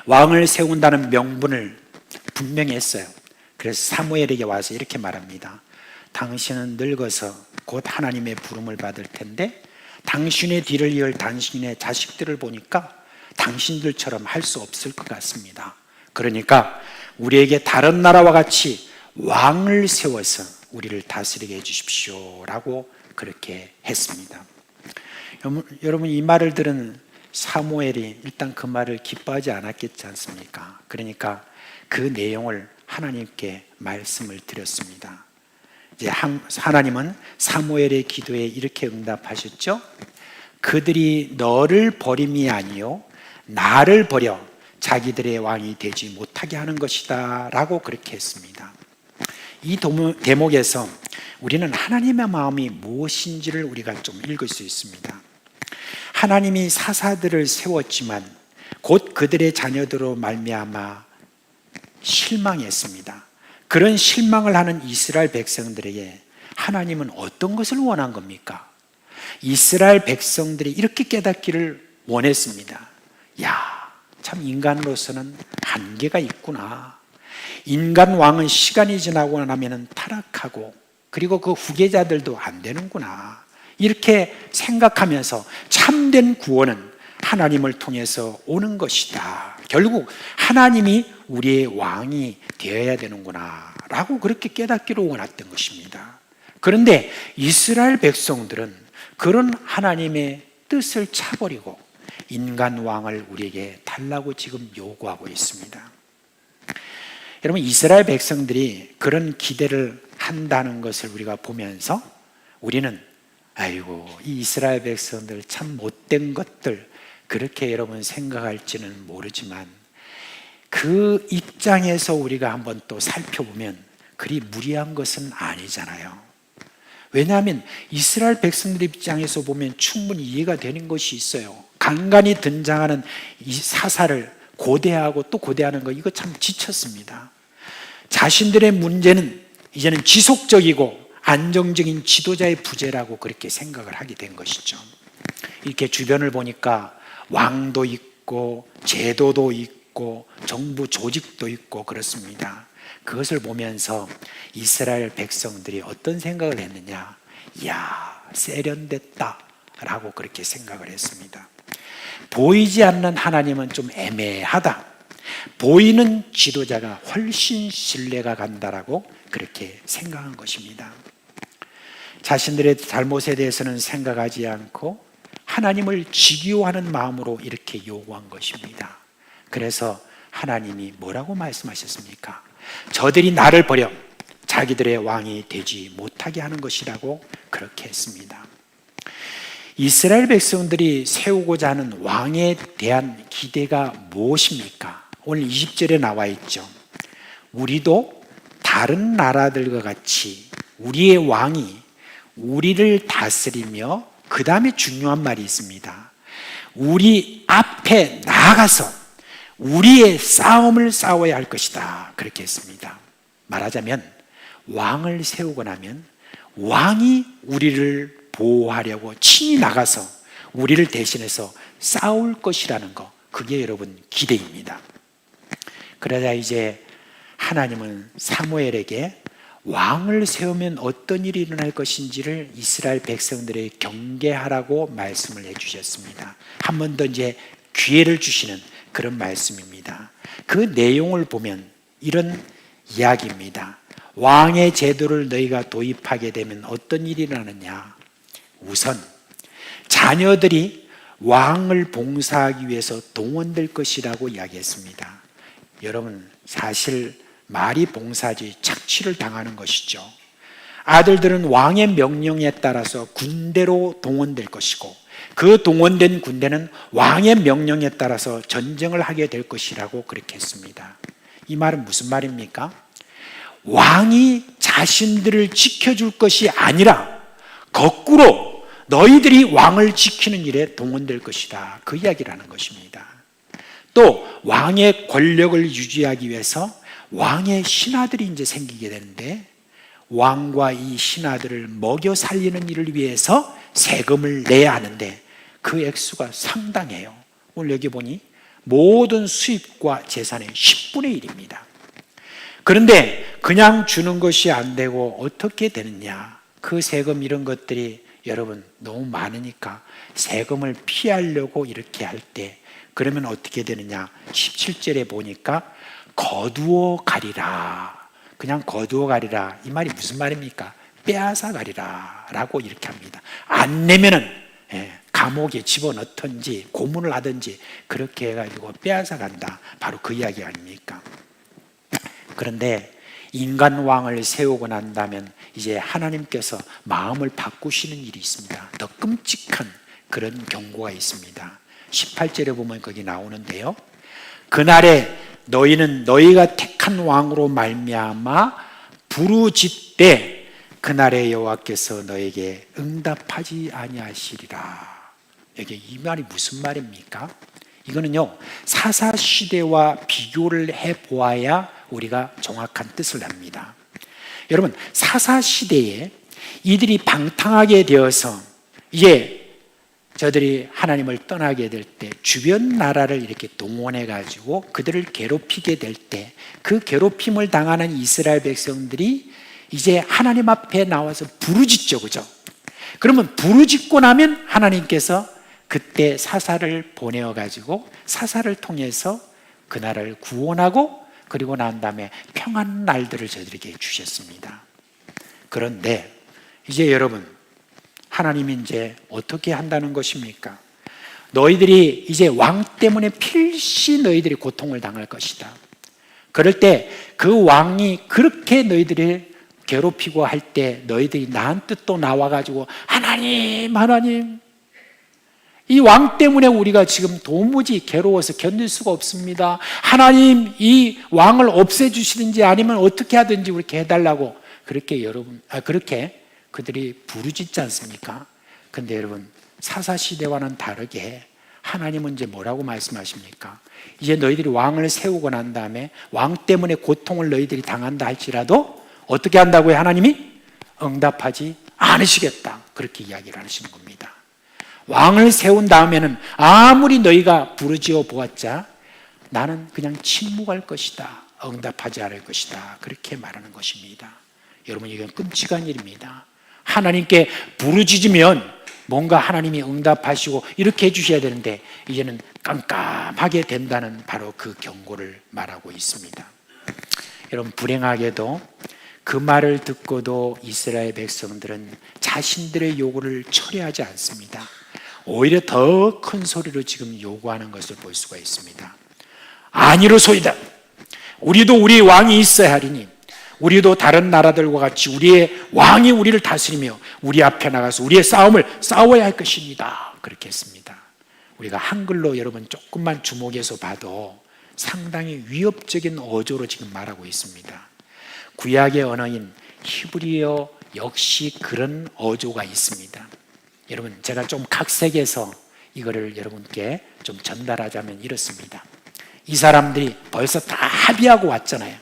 왕을 세운다는 명분을 분명히 했어요. 그래서 사무엘에게 와서 이렇게 말합니다. 당신은 늙어서 곧 하나님의 부름을 받을 텐데 당신의 뒤를 이을 당신의 자식들을 보니까 당신들처럼 할 수 없을 것 같습니다. 그러니까 우리에게 다른 나라와 같이 왕을 세워서 우리를 다스리게 해주십시오 라고 그렇게 했습니다. 여러분 이 말을 들은 사무엘이 일단 그 말을 기뻐하지 않았겠지 않습니까? 그러니까 그 내용을 하나님께 말씀을 드렸습니다. 이제 하나님은 사무엘의 기도에 이렇게 응답하셨죠. 그들이 너를 버림이 아니요 나를 버려 자기들의 왕이 되지 못하게 하는 것이다 라고 그렇게 했습니다. 이 대목에서 우리는 하나님의 마음이 무엇인지를 우리가 좀 읽을 수 있습니다. 하나님이 사사들을 세웠지만 곧 그들의 자녀들로 말미암아 실망했습니다. 그런 실망을 하는 이스라엘 백성들에게 하나님은 어떤 것을 원한 겁니까? 이스라엘 백성들이 이렇게 깨닫기를 원했습니다. 야, 참 인간으로서는 한계가 있구나. 인간 왕은 시간이 지나고 나면 타락하고 그리고 그 후계자들도 안 되는구나. 이렇게 생각하면서 참된 구원은 하나님을 통해서 오는 것이다. 결국 하나님이 우리의 왕이 되어야 되는구나 라고 그렇게 깨닫기로 원했던 것입니다. 그런데 이스라엘 백성들은 그런 하나님의 뜻을 차버리고 인간 왕을 우리에게 달라고 지금 요구하고 있습니다. 여러분, 이스라엘 백성들이 그런 기대를 한다는 것을 우리가 보면서 우리는 아이고, 이 이스라엘 백성들 참 못된 것들, 그렇게 여러분 생각할지는 모르지만 그 입장에서 우리가 한번 또 살펴보면 그리 무리한 것은 아니잖아요. 왜냐하면 이스라엘 백성들 입장에서 보면 충분히 이해가 되는 것이 있어요. 간간히 등장하는 이 사사를 고대하고 또 고대하는 거, 이거 참 지쳤습니다. 자신들의 문제는 이제는 지속적이고 안정적인 지도자의 부재라고 그렇게 생각을 하게 된 것이죠. 이렇게 주변을 보니까 왕도 있고 제도도 있고 정부 조직도 있고 그렇습니다. 그것을 보면서 이스라엘 백성들이 어떤 생각을 했느냐, 이야, 세련됐다 라고 그렇게 생각을 했습니다. 보이지 않는 하나님은 좀 애매하다, 보이는 지도자가 훨씬 신뢰가 간다라고 그렇게 생각한 것입니다. 자신들의 잘못에 대해서는 생각하지 않고 하나님을 직유하는 마음으로 이렇게 요구한 것입니다. 그래서 하나님이 뭐라고 말씀하셨습니까? 저들이 나를 버려 자기들의 왕이 되지 못하게 하는 것이라고 그렇게 했습니다. 이스라엘 백성들이 세우고자 하는 왕에 대한 기대가 무엇입니까? 오늘 20절에 나와 있죠. 우리도 다른 나라들과 같이 우리의 왕이 우리를 다스리며, 그 다음에 중요한 말이 있습니다. 우리 앞에 나아가서 우리의 싸움을 싸워야 할 것이다, 그렇게 했습니다. 말하자면 왕을 세우고 나면 왕이 우리를 보호하려고 친히 나가서 우리를 대신해서 싸울 것이라는 거, 그게 여러분 기대입니다. 그러자 이제 하나님은 사무엘에게 왕을 세우면 어떤 일이 일어날 것인지를 이스라엘 백성들에게 경계하라고 말씀을 해주셨습니다. 한 번 더 이제 기회를 주시는 그런 말씀입니다. 그 내용을 보면 이런 이야기입니다. 왕의 제도를 너희가 도입하게 되면 어떤 일이 일어나느냐. 우선 자녀들이 왕을 봉사하기 위해서 동원될 것이라고 이야기했습니다. 여러분, 사실 말이 봉사지 착취를 당하는 것이죠. 아들들은 왕의 명령에 따라서 군대로 동원될 것이고, 그 동원된 군대는 왕의 명령에 따라서 전쟁을 하게 될 것이라고 그렇게 했습니다. 이 말은 무슨 말입니까? 왕이 자신들을 지켜줄 것이 아니라 거꾸로 너희들이 왕을 지키는 일에 동원될 것이다, 그 이야기라는 것입니다. 또 왕의 권력을 유지하기 위해서 왕의 신하들이 이제 생기게 되는데, 왕과 이 신하들을 먹여 살리는 일을 위해서 세금을 내야 하는데 그 액수가 상당해요. 오늘 여기 보니 모든 수입과 재산의 10분의 1입니다. 그런데 그냥 주는 것이 안 되고 어떻게 되느냐, 그 세금 이런 것들이 여러분 너무 많으니까 세금을 피하려고 이렇게 할 때 그러면 어떻게 되느냐, 17절에 보니까 거두어 가리라. 그냥 거두어 가리라, 이 말이 무슨 말입니까? 빼앗아 가리라 라고 이렇게 합니다. 안 내면은 감옥에 집어넣든지 고문을 하든지 그렇게 해가지고 빼앗아 간다, 바로 그 이야기 아닙니까? 그런데 인간 왕을 세우고 난다면 이제 하나님께서 마음을 바꾸시는 일이 있습니다. 더 끔찍한 그런 경고가 있습니다. 18절에 보면 거기 나오는데요, 그날에 너희는 너희가 택한 왕으로 말미암아 부르짖되 그날에 여호와께서 너에게 응답하지 아니하시리라. 여기 이 말이 무슨 말입니까? 이거는요, 사사 시대와 비교를 해보아야 우리가 정확한 뜻을 합니다. 여러분, 사사 시대에 이들이 방탕하게 되어서 이제 저들이 하나님을 떠나게 될 때 주변 나라를 이렇게 동원해 가지고 그들을 괴롭히게 될 때 그 괴롭힘을 당하는 이스라엘 백성들이 이제 하나님 앞에 나와서 부르짖죠, 그죠? 그러면 부르짖고 나면 하나님께서 그때 사사를 보내어 가지고 사사를 통해서 그 나라를 구원하고 그리고 난 다음에 평안 날들을 저들에게 주셨습니다. 그런데 이제 여러분, 하나님이 이제 어떻게 한다는 것입니까? 너희들이 이제 왕 때문에 필시 너희들이 고통을 당할 것이다. 그럴 때 그 왕이 그렇게 너희들을 괴롭히고 할 때 너희들이 나한테 또 나와가지고 하나님 이 왕 때문에 우리가 지금 도무지 괴로워서 견딜 수가 없습니다. 하나님 이 왕을 없애주시든지 아니면 어떻게 하든지 그렇게 해달라고 그렇게 그들이 부르짖지 않습니까? 근데 여러분, 사사시대와는 다르게 하나님은 이제 뭐라고 말씀하십니까? 이제 너희들이 왕을 세우고 난 다음에 왕 때문에 고통을 너희들이 당한다 할지라도 어떻게 한다고요? 하나님이 응답하지 않으시겠다. 그렇게 이야기를 하시는 겁니다. 왕을 세운 다음에는 아무리 너희가 부르짖어 보았자 나는 그냥 침묵할 것이다. 응답하지 않을 것이다. 그렇게 말하는 것입니다. 여러분, 이건 끔찍한 일입니다. 하나님께 부르짖으면 뭔가 하나님이 응답하시고 이렇게 해주셔야 되는데 이제는 깜깜하게 된다는 바로 그 경고를 말하고 있습니다. 여러분, 불행하게도 그 말을 듣고도 이스라엘 백성들은 자신들의 요구를 철회하지 않습니다. 오히려 더 큰 소리로 지금 요구하는 것을 볼 수가 있습니다. 아니로소이다. 우리도 우리 왕이 있어야 하리니 우리도 다른 나라들과 같이 우리의 왕이 우리를 다스리며 우리 앞에 나가서 우리의 싸움을 싸워야 할 것입니다. 그렇게 했습니다. 우리가 한글로 여러분 조금만 주목해서 봐도 상당히 위협적인 어조로 지금 말하고 있습니다. 구약의 언어인 히브리어 역시 그런 어조가 있습니다. 여러분, 제가 좀 각색해서 이거를 여러분께 좀 전달하자면 이렇습니다. 이 사람들이 벌써 다 합의하고 왔잖아요.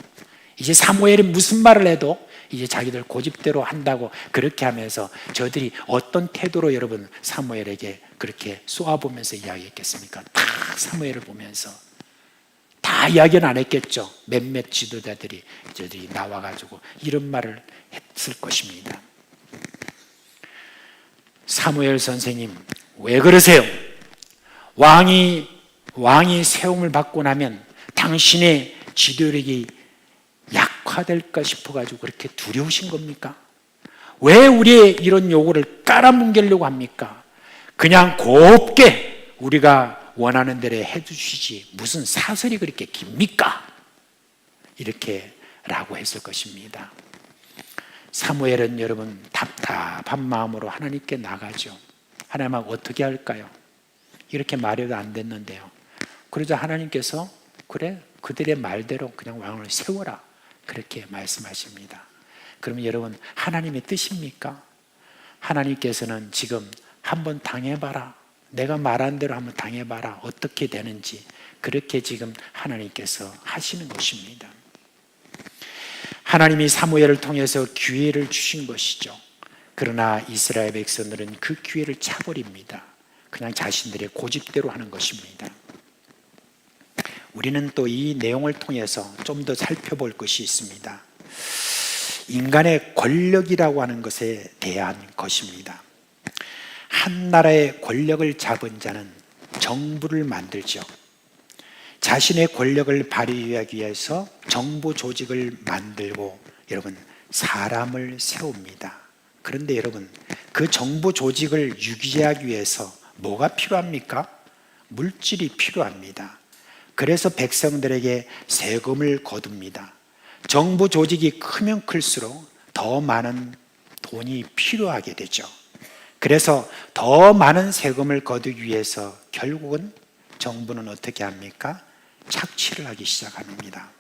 이제 사무엘이 무슨 말을 해도 이제 자기들 고집대로 한다고 그렇게 하면서 저들이 어떤 태도로 여러분 사무엘에게 그렇게 쏘아보면서 이야기했겠습니까? 다 사무엘을 보면서 다 이야기는 안 했겠죠. 몇몇 지도자들이 저들이 나와가지고 이런 말을 했을 것입니다. 사무엘 선생님, 왜 그러세요? 왕이 세움을 받고 나면 당신의 지도력이 약화될까 싶어가지고 그렇게 두려우신 겁니까? 왜 우리의 이런 요구를 깔아뭉개려고 합니까? 그냥 곱게 우리가 원하는 대로 해주시지 무슨 사설이 그렇게 깁니까? 이렇게 라고 했을 것입니다. 사무엘은 여러분 답답한 마음으로 하나님께 나가죠. 하나님 어떻게 할까요? 이렇게 말해도 안 됐는데요. 그러자 하나님께서 그래 그들의 말대로 그냥 왕을 세워라 그렇게 말씀하십니다. 그러면 여러분 하나님의 뜻입니까? 하나님께서는 지금 한번 당해봐라. 내가 말한 대로 한번 당해봐라. 어떻게 되는지 그렇게 지금 하나님께서 하시는 것입니다. 하나님이 사무엘을 통해서 기회를 주신 것이죠. 그러나 이스라엘 백성들은 그 기회를 차버립니다. 그냥 자신들의 고집대로 하는 것입니다. 우리는 또 이 내용을 통해서 좀 더 살펴볼 것이 있습니다. 인간의 권력이라고 하는 것에 대한 것입니다. 한 나라의 권력을 잡은 자는 정부를 만들죠. 자신의 권력을 발휘하기 위해서 정부 조직을 만들고 여러분 사람을 세웁니다. 그런데 여러분 그 정부 조직을 유지하기 위해서 뭐가 필요합니까? 물질이 필요합니다. 그래서 백성들에게 세금을 거둡니다. 정부 조직이 크면 클수록 더 많은 돈이 필요하게 되죠. 그래서 더 많은 세금을 거두기 위해서 결국은 정부는 어떻게 합니까? 착취를 하기 시작합니다.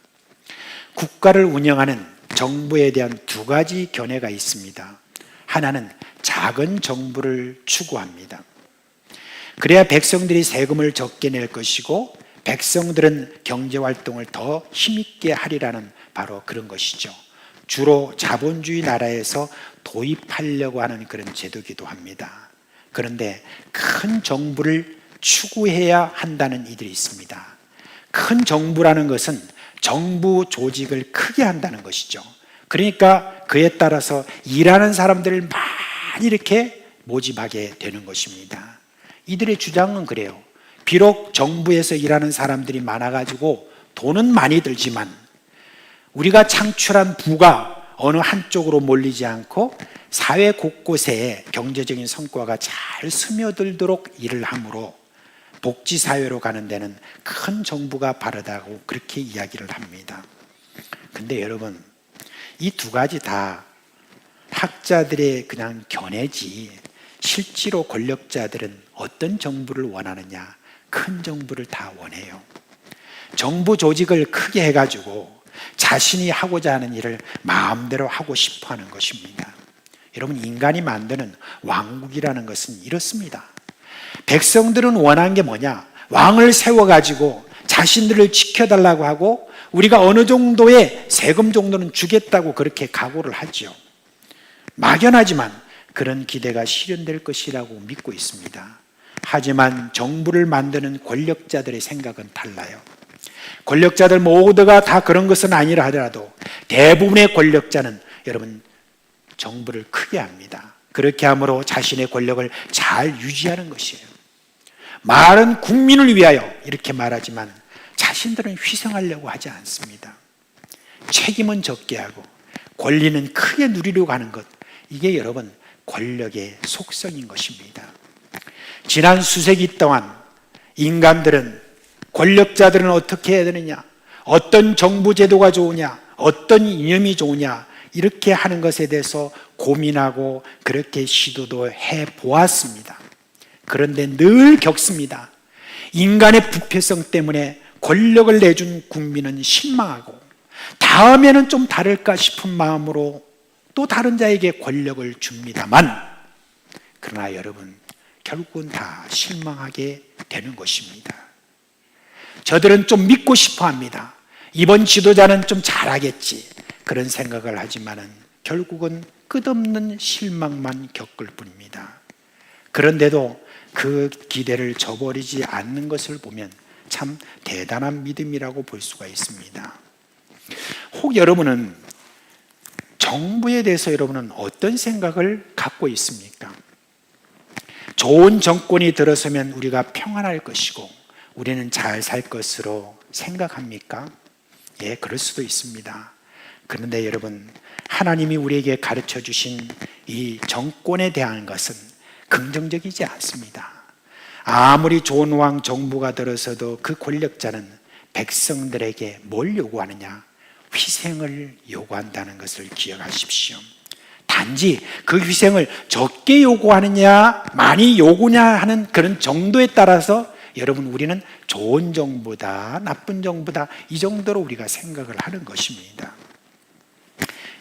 국가를 운영하는 정부에 대한 두 가지 견해가 있습니다. 하나는 작은 정부를 추구합니다. 그래야 백성들이 세금을 적게 낼 것이고 백성들은 경제활동을 더 힘있게 하리라는 바로 그런 것이죠. 주로 자본주의 나라에서 도입하려고 하는 그런 제도이기도 합니다. 그런데 큰 정부를 추구해야 한다는 이들이 있습니다. 큰 정부라는 것은 정부 조직을 크게 한다는 것이죠. 그러니까 그에 따라서 일하는 사람들을 많이 이렇게 모집하게 되는 것입니다. 이들의 주장은 그래요. 비록 정부에서 일하는 사람들이 많아가지고 돈은 많이 들지만 우리가 창출한 부가 어느 한쪽으로 몰리지 않고 사회 곳곳에 경제적인 성과가 잘 스며들도록 일을 하므로 복지사회로 가는 데는 큰 정부가 바르다고 그렇게 이야기를 합니다. 근데 여러분, 이 두 가지 다 학자들의 그냥 견해지 실제로 권력자들은 어떤 정부를 원하느냐? 큰 정부를 다 원해요. 정부 조직을 크게 해가지고 자신이 하고자 하는 일을 마음대로 하고 싶어 하는 것입니다. 여러분, 인간이 만드는 왕국이라는 것은 이렇습니다. 백성들은 원하는 게 뭐냐? 왕을 세워가지고 자신들을 지켜달라고 하고 우리가 어느 정도의 세금 정도는 주겠다고 그렇게 각오를 하죠. 막연하지만 그런 기대가 실현될 것이라고 믿고 있습니다. 하지만 정부를 만드는 권력자들의 생각은 달라요. 권력자들 모두가 다 그런 것은 아니라 하더라도 대부분의 권력자는 여러분 정부를 크게 합니다. 그렇게 함으로 자신의 권력을 잘 유지하는 것이에요. 말은 국민을 위하여 이렇게 말하지만 자신들은 희생하려고 하지 않습니다. 책임은 적게 하고 권리는 크게 누리려고 하는 것, 이게 여러분 권력의 속성인 것입니다. 지난 수세기 동안 인간들은 권력자들은 어떻게 해야 되느냐, 어떤 정부 제도가 좋으냐, 어떤 이념이 좋으냐, 이렇게 하는 것에 대해서 고민하고 그렇게 시도도 해보았습니다. 그런데 늘 겪습니다. 인간의 부패성 때문에 권력을 내준 국민은 실망하고 다음에는 좀 다를까 싶은 마음으로 또 다른 자에게 권력을 줍니다만, 그러나 여러분 결국은 다 실망하게 되는 것입니다. 저들은 좀 믿고 싶어 합니다. 이번 지도자는 좀 잘하겠지, 그런 생각을 하지만은 결국은 끝없는 실망만 겪을 뿐입니다. 그런데도 그 기대를 저버리지 않는 것을 보면 참 대단한 믿음이라고 볼 수가 있습니다. 혹 여러분은 정부에 대해서 여러분은 어떤 생각을 갖고 있습니까? 좋은 정권이 들어서면 우리가 평안할 것이고 우리는 잘 살 것으로 생각합니까? 예, 그럴 수도 있습니다. 그런데 여러분, 하나님이 우리에게 가르쳐 주신 이 정권에 대한 것은 긍정적이지 않습니다. 아무리 좋은 왕 정부가 들어서도 그 권력자는 백성들에게 뭘 요구하느냐? 희생을 요구한다는 것을 기억하십시오. 단지 그 희생을 적게 요구하느냐, 많이 요구냐 하는 그런 정도에 따라서 여러분 우리는 좋은 정부다, 나쁜 정부다, 이 정도로 우리가 생각을 하는 것입니다.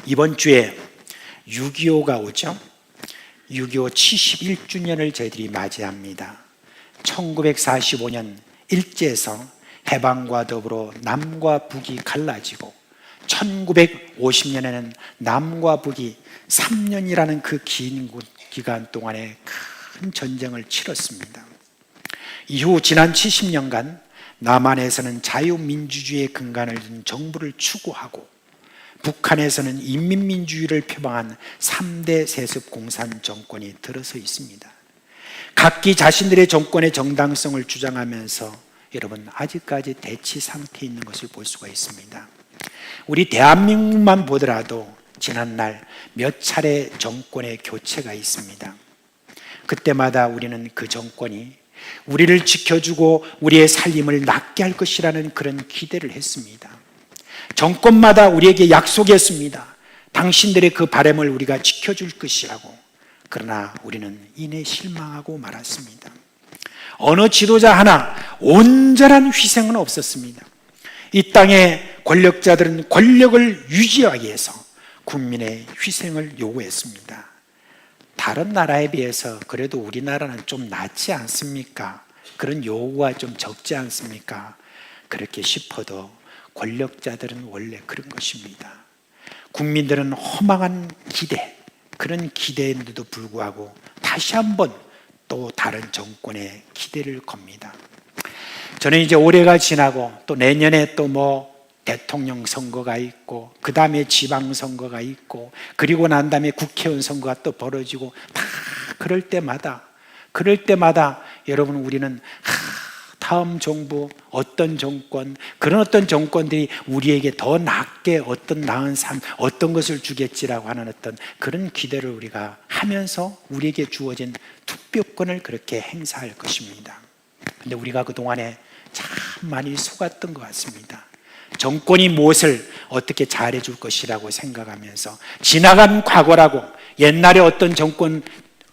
이번 주에 6.25가 오죠. 6.25 71주년을 저희들이 맞이합니다. 1945년 일제에서 해방과 더불어 남과 북이 갈라지고 1950년에는 남과 북이 3년이라는 그 긴 기간 동안에 큰 전쟁을 치렀습니다. 이후 지난 70년간 남한에서는 자유민주주의의 근간을 둔 정부를 추구하고 북한에서는 인민민주주의를 표방한 3대 세습 공산 정권이 들어서 있습니다. 각기 자신들의 정권의 정당성을 주장하면서 여러분 아직까지 대치 상태에 있는 것을 볼 수가 있습니다. 우리 대한민국만 보더라도 지난날 몇 차례 정권의 교체가 있습니다. 그때마다 우리는 그 정권이 우리를 지켜주고 우리의 살림을 낫게 할 것이라는 그런 기대를 했습니다. 정권마다 우리에게 약속했습니다. 당신들의 그 바람을 우리가 지켜줄 것이라고. 그러나 우리는 이내 실망하고 말았습니다. 어느 지도자 하나 온전한 희생은 없었습니다. 이 땅의 권력자들은 권력을 유지하기 위해서 국민의 희생을 요구했습니다. 다른 나라에 비해서 그래도 우리나라는 좀 낫지 않습니까? 그런 요구가 좀 적지 않습니까? 그렇게 싶어도 권력자들은 원래 그런 것입니다. 국민들은 허망한 기대, 그런 기대에도 불구하고 다시 한번 또 다른 정권에 기대를 겁니다. 저는 이제 올해가 지나고 또 내년에 또 뭐 대통령 선거가 있고 그 다음에 지방선거가 있고 그리고 난 다음에 국회의원 선거가 또 벌어지고 다 그럴 때마다 여러분 우리는 다음 정부, 어떤 정권, 그런 어떤 정권들이 우리에게 더 낫게 어떤 나은 삶, 어떤 것을 주겠지라고 하는 어떤 그런 기대를 우리가 하면서 우리에게 주어진 투표권을 그렇게 행사할 것입니다. 근데 우리가 그동안에 참 많이 속았던 것 같습니다. 정권이 무엇을 어떻게 잘해줄 것이라고 생각하면서 지나간 과거라고, 옛날에 어떤 정권,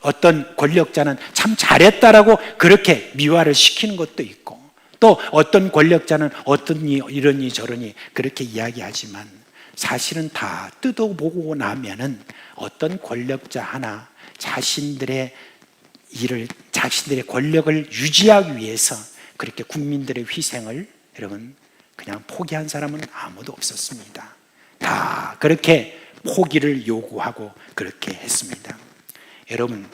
어떤 권력자는 참 잘했다라고 그렇게 미화를 시키는 것도 있고, 또 어떤 권력자는 어떤 이러니 저러니 그렇게 이야기하지만, 사실은 다 뜯어보고 나면은 어떤 권력자 하나 자신들의 권력을 유지하기 위해서 그렇게 국민들의 희생을 여러분 그냥 포기한 사람은 아무도 없었습니다. 다 그렇게 포기를 요구하고 그렇게 했습니다. 여러분,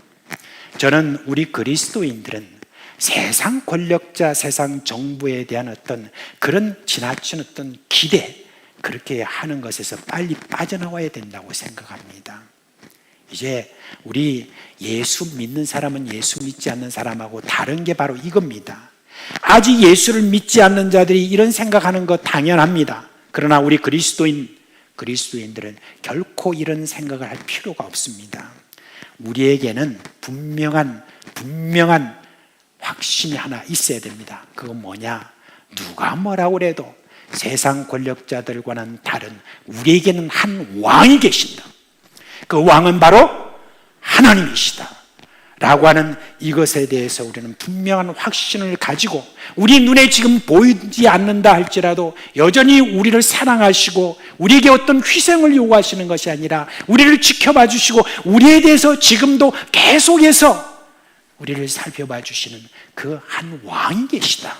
저는 우리 그리스도인들은 세상 권력자, 세상 정부에 대한 어떤 그런 지나친 어떤 기대, 그렇게 하는 것에서 빨리 빠져나와야 된다고 생각합니다. 이제 우리 예수 믿는 사람은 예수 믿지 않는 사람하고 다른 게 바로 이겁니다. 아직 예수를 믿지 않는 자들이 이런 생각하는 거 당연합니다. 그러나 우리 그리스도인들은 결코 이런 생각을 할 필요가 없습니다. 우리에게는 분명한 확신이 하나 있어야 됩니다. 그건 뭐냐? 누가 뭐라고 그래도 세상 권력자들과는 다른 우리에게는 한 왕이 계신다. 그 왕은 바로 하나님이시다 라고 하는 이것에 대해서 우리는 분명한 확신을 가지고, 우리 눈에 지금 보이지 않는다 할지라도 여전히 우리를 사랑하시고 우리에게 어떤 희생을 요구하시는 것이 아니라 우리를 지켜봐 주시고 우리에 대해서 지금도 계속해서 우리를 살펴봐 주시는 그 한 왕이 계시다.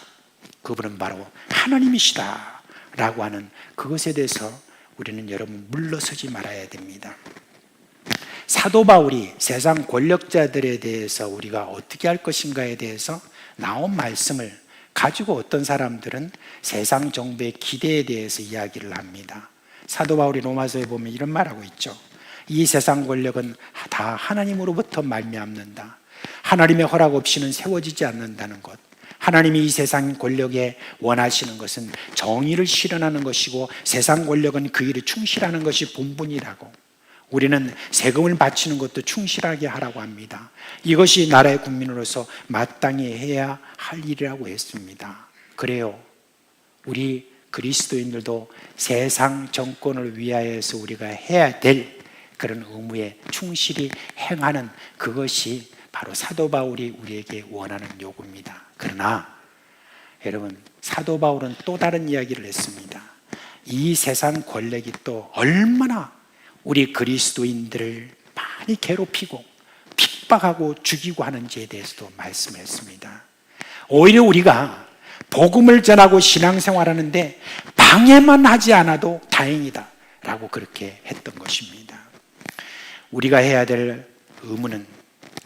그분은 바로 하나님이시다 라고 하는 그것에 대해서 우리는 여러분 물러서지 말아야 됩니다. 사도 바울이 세상 권력자들에 대해서 우리가 어떻게 할 것인가에 대해서 나온 말씀을 가지고 어떤 사람들은 세상 정부의 기대에 대해서 이야기를 합니다. 사도 바울이 로마서에 보면 이런 말하고 있죠. 이 세상 권력은 다 하나님으로부터 말미암는다. 하나님의 허락 없이는 세워지지 않는다는 것. 하나님이 이 세상 권력에 원하시는 것은 정의를 실현하는 것이고 세상 권력은 그 일에 충실하는 것이 본분이라고. 우리는 세금을 바치는 것도 충실하게 하라고 합니다. 이것이 나라의 국민으로서 마땅히 해야 할 일이라고 했습니다. 그래요. 우리 그리스도인들도 세상 정권을 위하여서 우리가 해야 될 그런 의무에 충실히 행하는 그것이 바로 사도 바울이 우리에게 원하는 요구입니다. 그러나 여러분, 사도 바울은 또 다른 이야기를 했습니다. 이 세상 권력이 또 얼마나 우리 그리스도인들을 많이 괴롭히고 핍박하고 죽이고 하는지에 대해서도 말씀을 했습니다. 오히려 우리가 복음을 전하고 신앙생활하는데 방해만 하지 않아도 다행이다 라고 그렇게 했던 것입니다. 우리가 해야 될 의무는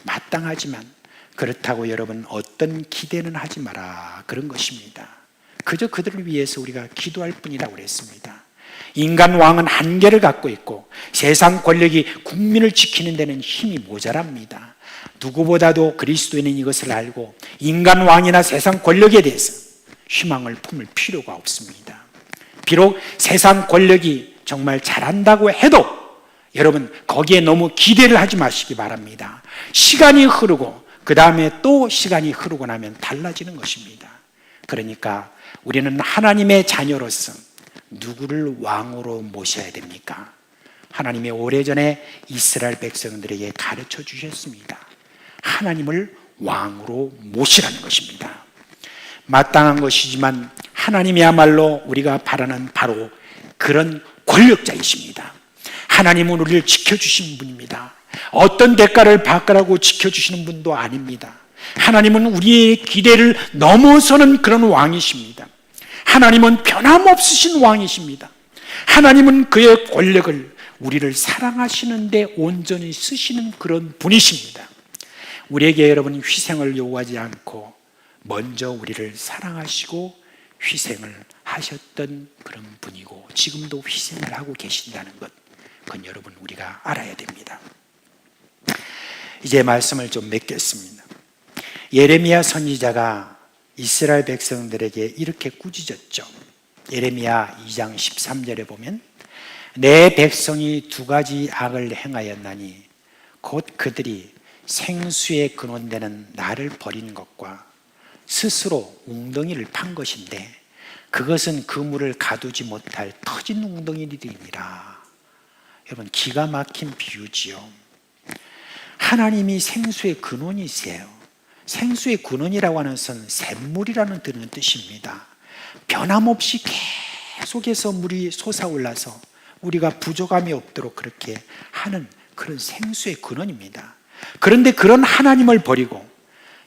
마땅하지만 그렇다고 여러분 어떤 기대는 하지 마라 그런 것입니다. 그저 그들을 위해서 우리가 기도할 뿐이라고 그랬습니다. 인간 왕은 한계를 갖고 있고 세상 권력이 국민을 지키는 데는 힘이 모자랍니다. 누구보다도 그리스도인은 이것을 알고 인간 왕이나 세상 권력에 대해서 희망을 품을 필요가 없습니다. 비록 세상 권력이 정말 잘한다고 해도 여러분 거기에 너무 기대를 하지 마시기 바랍니다. 시간이 흐르고 그 다음에 또 시간이 흐르고 나면 달라지는 것입니다. 그러니까 우리는 하나님의 자녀로서 누구를 왕으로 모셔야 됩니까? 하나님이 오래전에 이스라엘 백성들에게 가르쳐 주셨습니다. 하나님을 왕으로 모시라는 것입니다. 마땅한 것이지만 하나님이야말로 우리가 바라는 바로 그런 권력자이십니다. 하나님은 우리를 지켜주신 분입니다. 어떤 대가를 받으라고 지켜주시는 분도 아닙니다. 하나님은 우리의 기대를 넘어서는 그런 왕이십니다. 하나님은 변함없으신 왕이십니다. 하나님은 그의 권력을 우리를 사랑하시는데 온전히 쓰시는 그런 분이십니다. 우리에게 여러분 희생을 요구하지 않고 먼저 우리를 사랑하시고 희생을 하셨던 그런 분이고 지금도 희생을 하고 계신다는 것, 그건 여러분 우리가 알아야 됩니다. 이제 말씀을 좀 맺겠습니다. 예레미야 선지자가 이스라엘 백성들에게 이렇게 꾸짖었죠. 예레미야 2장 13절에 보면 내 백성이 두 가지 악을 행하였나니 곧 그들이 생수의 근원되는 나를 버린 것과 스스로 웅덩이를 판 것인데 그것은 그 물을 가두지 못할 터진 웅덩이들이니라. 여러분, 기가 막힌 비유지요. 하나님이 생수의 근원이세요. 생수의 근원이라고 하는 것은 샘물이라는 뜻입니다. 변함없이 계속해서 물이 솟아올라서 우리가 부족함이 없도록 그렇게 하는 그런 생수의 근원입니다. 그런데 그런 하나님을 버리고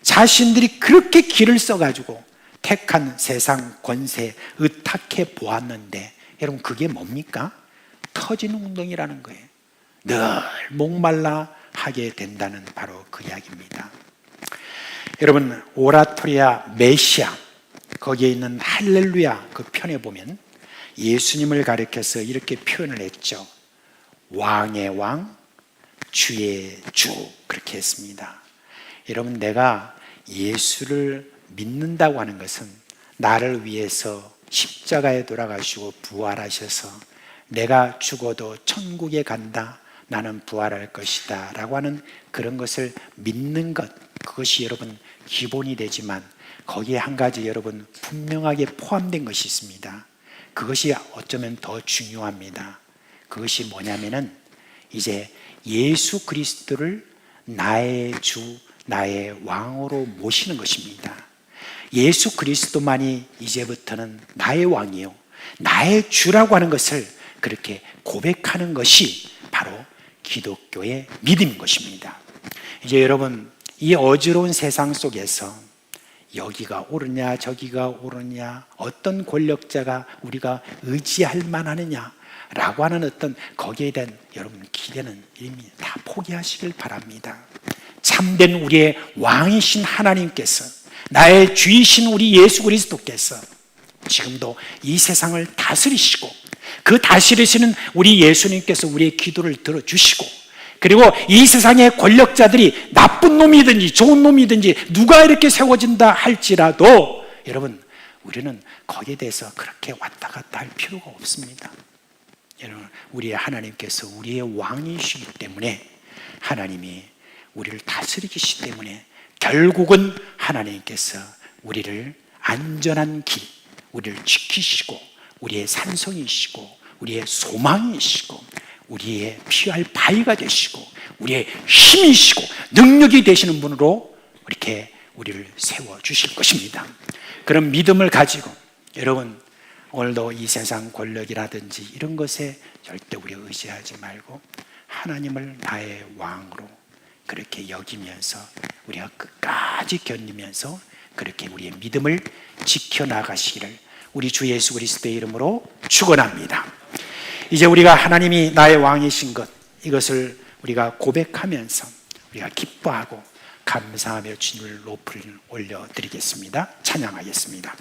자신들이 그렇게 길을 써가지고 택한 세상 권세 의탁해 보았는데 여러분, 그게 뭡니까? 터진 웅덩이라는 거예요. 늘 목말라 하게 된다는 바로 그 이야기입니다. 여러분, 오라토리아 메시아 거기에 있는 할렐루야 그 편에 보면 예수님을 가리켜서 이렇게 표현을 했죠. 왕의 왕, 주의 주, 그렇게 했습니다. 여러분, 내가 예수를 믿는다고 하는 것은 나를 위해서 십자가에 돌아가시고 부활하셔서 내가 죽어도 천국에 간다, 나는 부활할 것이다 라고 하는 그런 것을 믿는 것, 그것이 여러분 기본이 되지만 거기에 한 가지 여러분 분명하게 포함된 것이 있습니다. 그것이 어쩌면 더 중요합니다. 그것이 뭐냐면은 이제 예수 그리스도를 나의 주, 나의 왕으로 모시는 것입니다. 예수 그리스도만이 이제부터는 나의 왕이요, 나의 주라고 하는 것을 그렇게 고백하는 것이 바로 기독교의 믿음인 것입니다. 이제 여러분, 이 어지러운 세상 속에서 여기가 옳으냐 저기가 옳으냐, 어떤 권력자가 우리가 의지할 만하느냐 라고 하는 어떤 거기에 대한 여러분 기대는 이미 다 포기하시길 바랍니다. 참된 우리의 왕이신 하나님께서, 나의 주이신 우리 예수 그리스도께서 지금도 이 세상을 다스리시고, 그 다스리시는 우리 예수님께서 우리의 기도를 들어주시고, 그리고 이 세상의 권력자들이 나쁜 놈이든지 좋은 놈이든지 누가 이렇게 세워진다 할지라도 여러분, 우리는 거기에 대해서 그렇게 왔다 갔다 할 필요가 없습니다. 여러분, 우리의 하나님께서 우리의 왕이시기 때문에, 하나님이 우리를 다스리시기 때문에 결국은 하나님께서 우리를 안전한 길, 우리를 지키시고 우리의 산성이시고 우리의 소망이시고 우리의 피할 바위가 되시고 우리의 힘이시고 능력이 되시는 분으로 이렇게 우리를 세워주실 것입니다. 그런 믿음을 가지고 여러분, 오늘도 이 세상 권력이라든지 이런 것에 절대 우리 의지하지 말고 하나님을 나의 왕으로 그렇게 여기면서 우리가 끝까지 견디면서 그렇게 우리의 믿음을 지켜나가시기를 우리 주 예수 그리스도의 이름으로 축원합니다. 이제 우리가 하나님이 나의 왕이신 것, 이것을 우리가 고백하면서 우리가 기뻐하고 감사하며 주님을 높이 올려드리겠습니다. 찬양하겠습니다.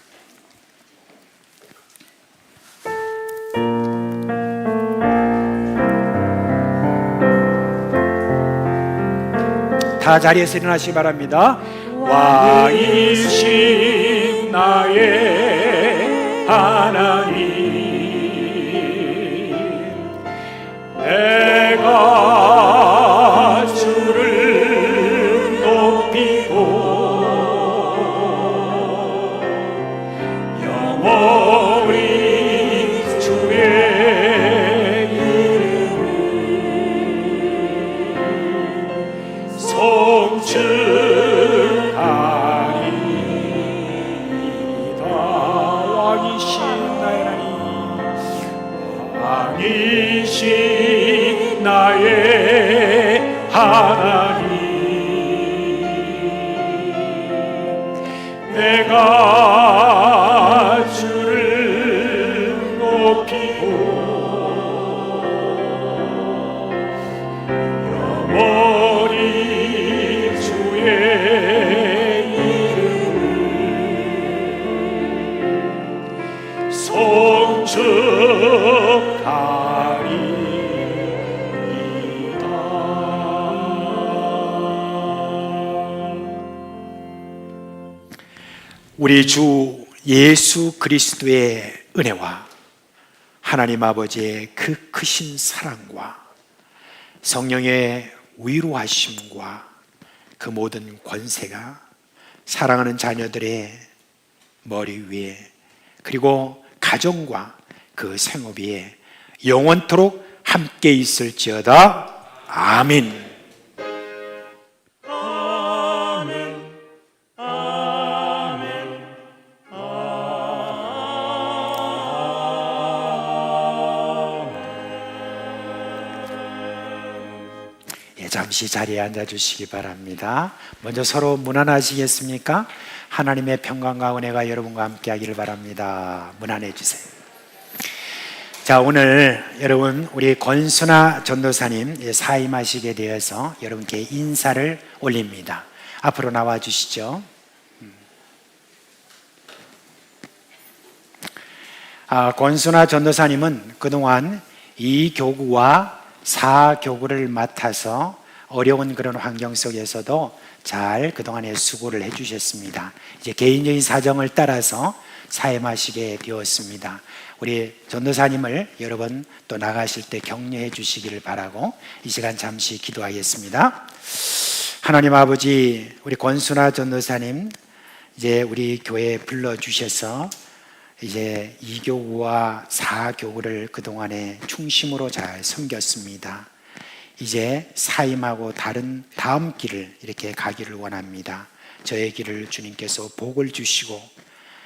다 자리에서 일어나시기 바랍니다. 왕이신 나의 하나님, 내가 주를 높이고 영원히 주의 이름을 송축하리이다. 왕이신 나의 하나님, 왕이신 나의 하나님, 내가 주를 높이고 영원히 주의 이름을 송축하리이다. 우리 주 예수 그리스도의 은혜와 하나님 아버지의 그 크신 사랑과 성령의 위로하심과 그 모든 권세가 사랑하는 자녀들의 머리 위에 그리고 가정과 그 생업 위에 영원토록 함께 있을지어다. 아멘. 잠시 자리에 앉아주시기 바랍니다. 먼저 서로 문안하시겠습니까? 하나님의 평강과 은혜가 여러분과 함께 하기를 바랍니다. 문안해 주세요. 자, 오늘 여러분 우리 권순아 전도사님 사임하시게 되어서 여러분께 인사를 올립니다. 앞으로 나와 주시죠. 권순아 전도사님은 그동안 2교구와 4교구를 맡아서 어려운 그런 환경 속에서도 잘 그동안에 수고를 해주셨습니다. 이제 개인적인 사정을 따라서 사임하시게 되었습니다. 우리 전도사님을 여러분 또 나가실 때 격려해 주시기를 바라고 이 시간 잠시 기도하겠습니다. 하나님 아버지, 우리 권순아 전도사님 이제 우리 교회에 불러주셔서 이제 2교구와 4교구를 그동안에 중심으로 잘 섬겼습니다. 이제 사임하고 다음 길을 이렇게 가기를 원합니다. 저의 길을 주님께서 복을 주시고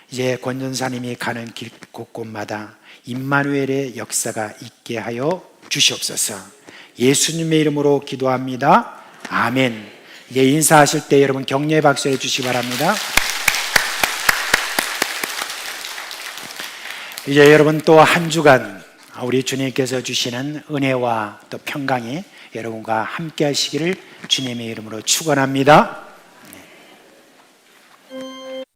이제 권 전사님이 가는 길 곳곳마다 임마누엘의 역사가 있게 하여 주시옵소서. 예수님의 이름으로 기도합니다. 아멘. 이제 인사하실 때 여러분 격려의 박수 해주시기 바랍니다. 이제 여러분 또 한 주간 우리 주님께서 주시는 은혜와 또 평강이 여러분과 함께 하시기를 주님의 이름으로 축원합니다.